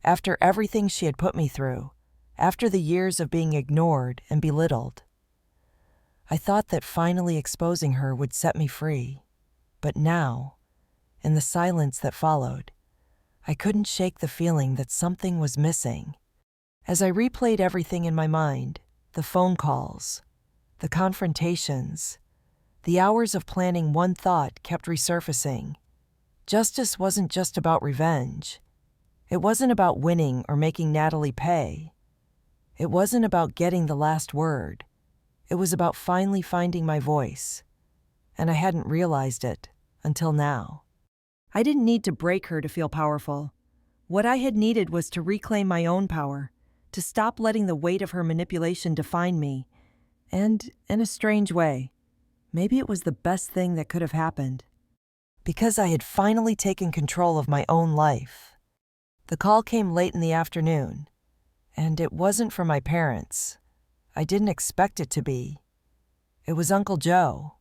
[SPEAKER 1] After everything she had put me through, after the years of being ignored and belittled, I thought that finally exposing her would set me free. But now, in the silence that followed, I couldn't shake the feeling that something was missing. As I replayed everything in my mind, the phone calls, the confrontations, the hours of planning, one thought kept resurfacing. Justice wasn't just about revenge. It wasn't about winning or making Natalie pay. It wasn't about getting the last word. It was about finally finding my voice. And I hadn't realized it until now. I didn't need to break her to feel powerful. What I had needed was to reclaim my own power, to stop letting the weight of her manipulation define me. And, in a strange way, maybe it was the best thing that could have happened. Because I had finally taken control of my own life. The call came late in the afternoon, and it wasn't from my parents. I didn't expect it to be. It was Uncle Joe.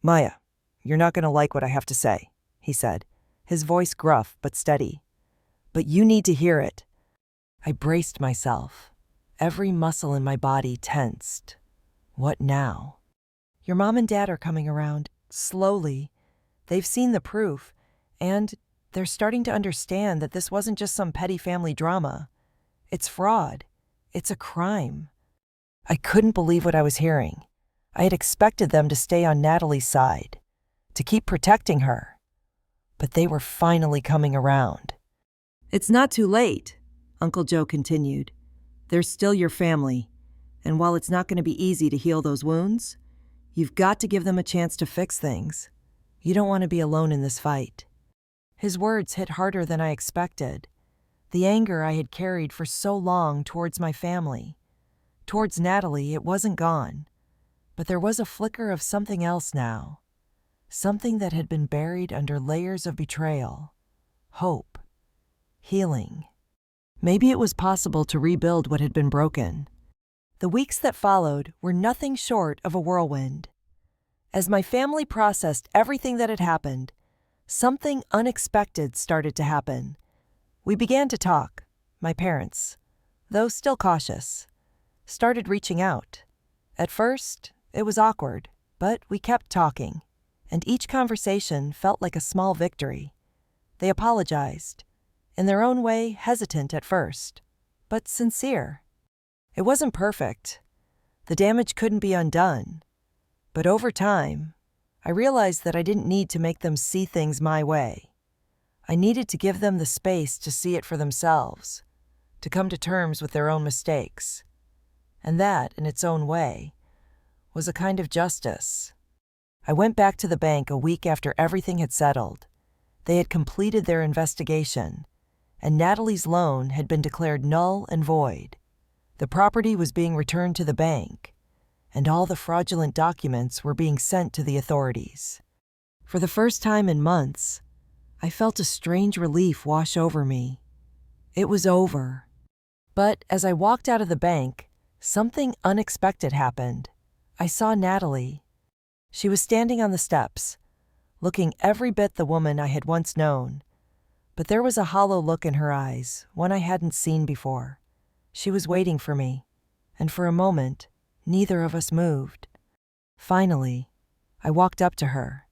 [SPEAKER 1] "Maya, you're not going to like what I have to say," he said, his voice gruff but steady. "But you need to hear it." I braced myself. Every muscle in my body tensed. What now? Your mom and dad are coming around, slowly. They've seen the proof, and they're starting to understand that this wasn't just some petty family drama. It's fraud. It's a crime. I couldn't believe what I was hearing. I had expected them to stay on Natalie's side, to keep protecting her. But they were finally coming around. It's not too late, Uncle Joe continued. They're still your family, and while it's not going to be easy to heal those wounds, you've got to give them a chance to fix things. You don't want to be alone in this fight. His words hit harder than I expected. The anger I had carried for so long towards my family. Towards Natalie, it wasn't gone. But there was a flicker of something else now. Something that had been buried under layers of betrayal. Hope. Healing. Maybe it was possible to rebuild what had been broken. The weeks that followed were nothing short of a whirlwind. As my family processed everything that had happened, something unexpected started to happen. We began to talk, my parents, though still cautious, started reaching out. At first, it was awkward, but we kept talking, and each conversation felt like a small victory. They apologized, in their own way hesitant at first, but sincere. It wasn't perfect. The damage couldn't be undone. But over time, I realized that I didn't need to make them see things my way. I needed to give them the space to see it for themselves, to come to terms with their own mistakes. And that, in its own way, was a kind of justice. I went back to the bank a week after everything had settled. They had completed their investigation, and Natalie's loan had been declared null and void. The property was being returned to the bank, and all the fraudulent documents were being sent to the authorities. For the first time in months, I felt a strange relief wash over me. It was over. But as I walked out of the bank, something unexpected happened. I saw Natalie. She was standing on the steps, looking every bit the woman I had once known. But there was a hollow look in her eyes, one I hadn't seen before. She was waiting for me, and for a moment, neither of us moved. Finally, I walked up to her.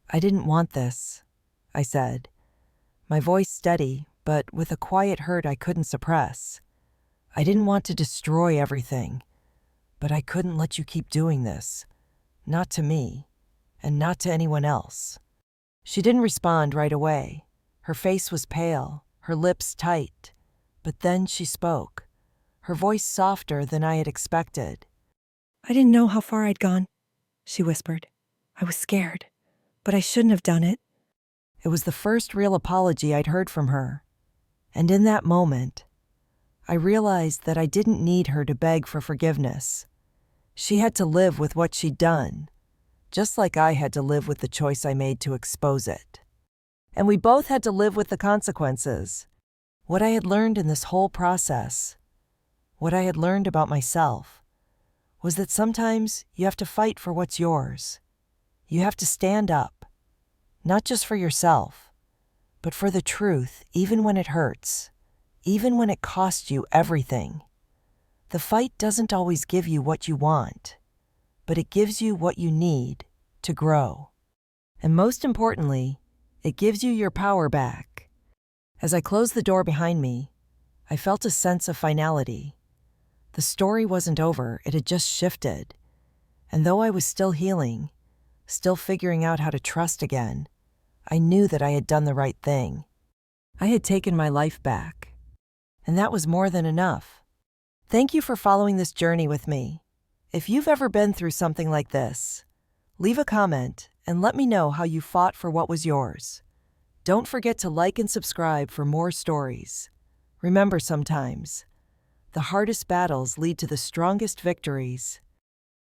[SPEAKER 1] "I didn't want this," I said, my voice steady, but with a quiet hurt I couldn't suppress. "I didn't want to destroy everything, but I couldn't let you keep doing this. Not to me, and not to anyone else." She didn't respond right away. Her face was pale, her lips tight. But then she spoke, her voice softer than I had expected. "I didn't know how far I'd gone," she whispered. "I was scared, but I shouldn't have done it." It was the first real apology I'd heard from her. And in that moment, I realized that I didn't need her to beg for forgiveness. She had to live with what she'd done, just like I had to live with the choice I made to expose it. And we both had to live with the consequences. What I had learned in this whole process, what I had learned about myself, was that sometimes you have to fight for what's yours. You have to stand up, not just for yourself, but for the truth, even when it hurts, even when it costs you everything. The fight doesn't always give you what you want, but it gives you what you need to grow. And most importantly, it gives you your power back. As I closed the door behind me, I felt a sense of finality. The story wasn't over, it had just shifted. And though I was still healing, still figuring out how to trust again, I knew that I had done the right thing. I had taken my life back. And that was more than enough. Thank you for following this journey with me. If you've ever been through something like this, leave a comment and let me know how you fought for what was yours. Don't forget to like and subscribe for more stories. Remember, sometimes, the hardest battles lead to the strongest victories.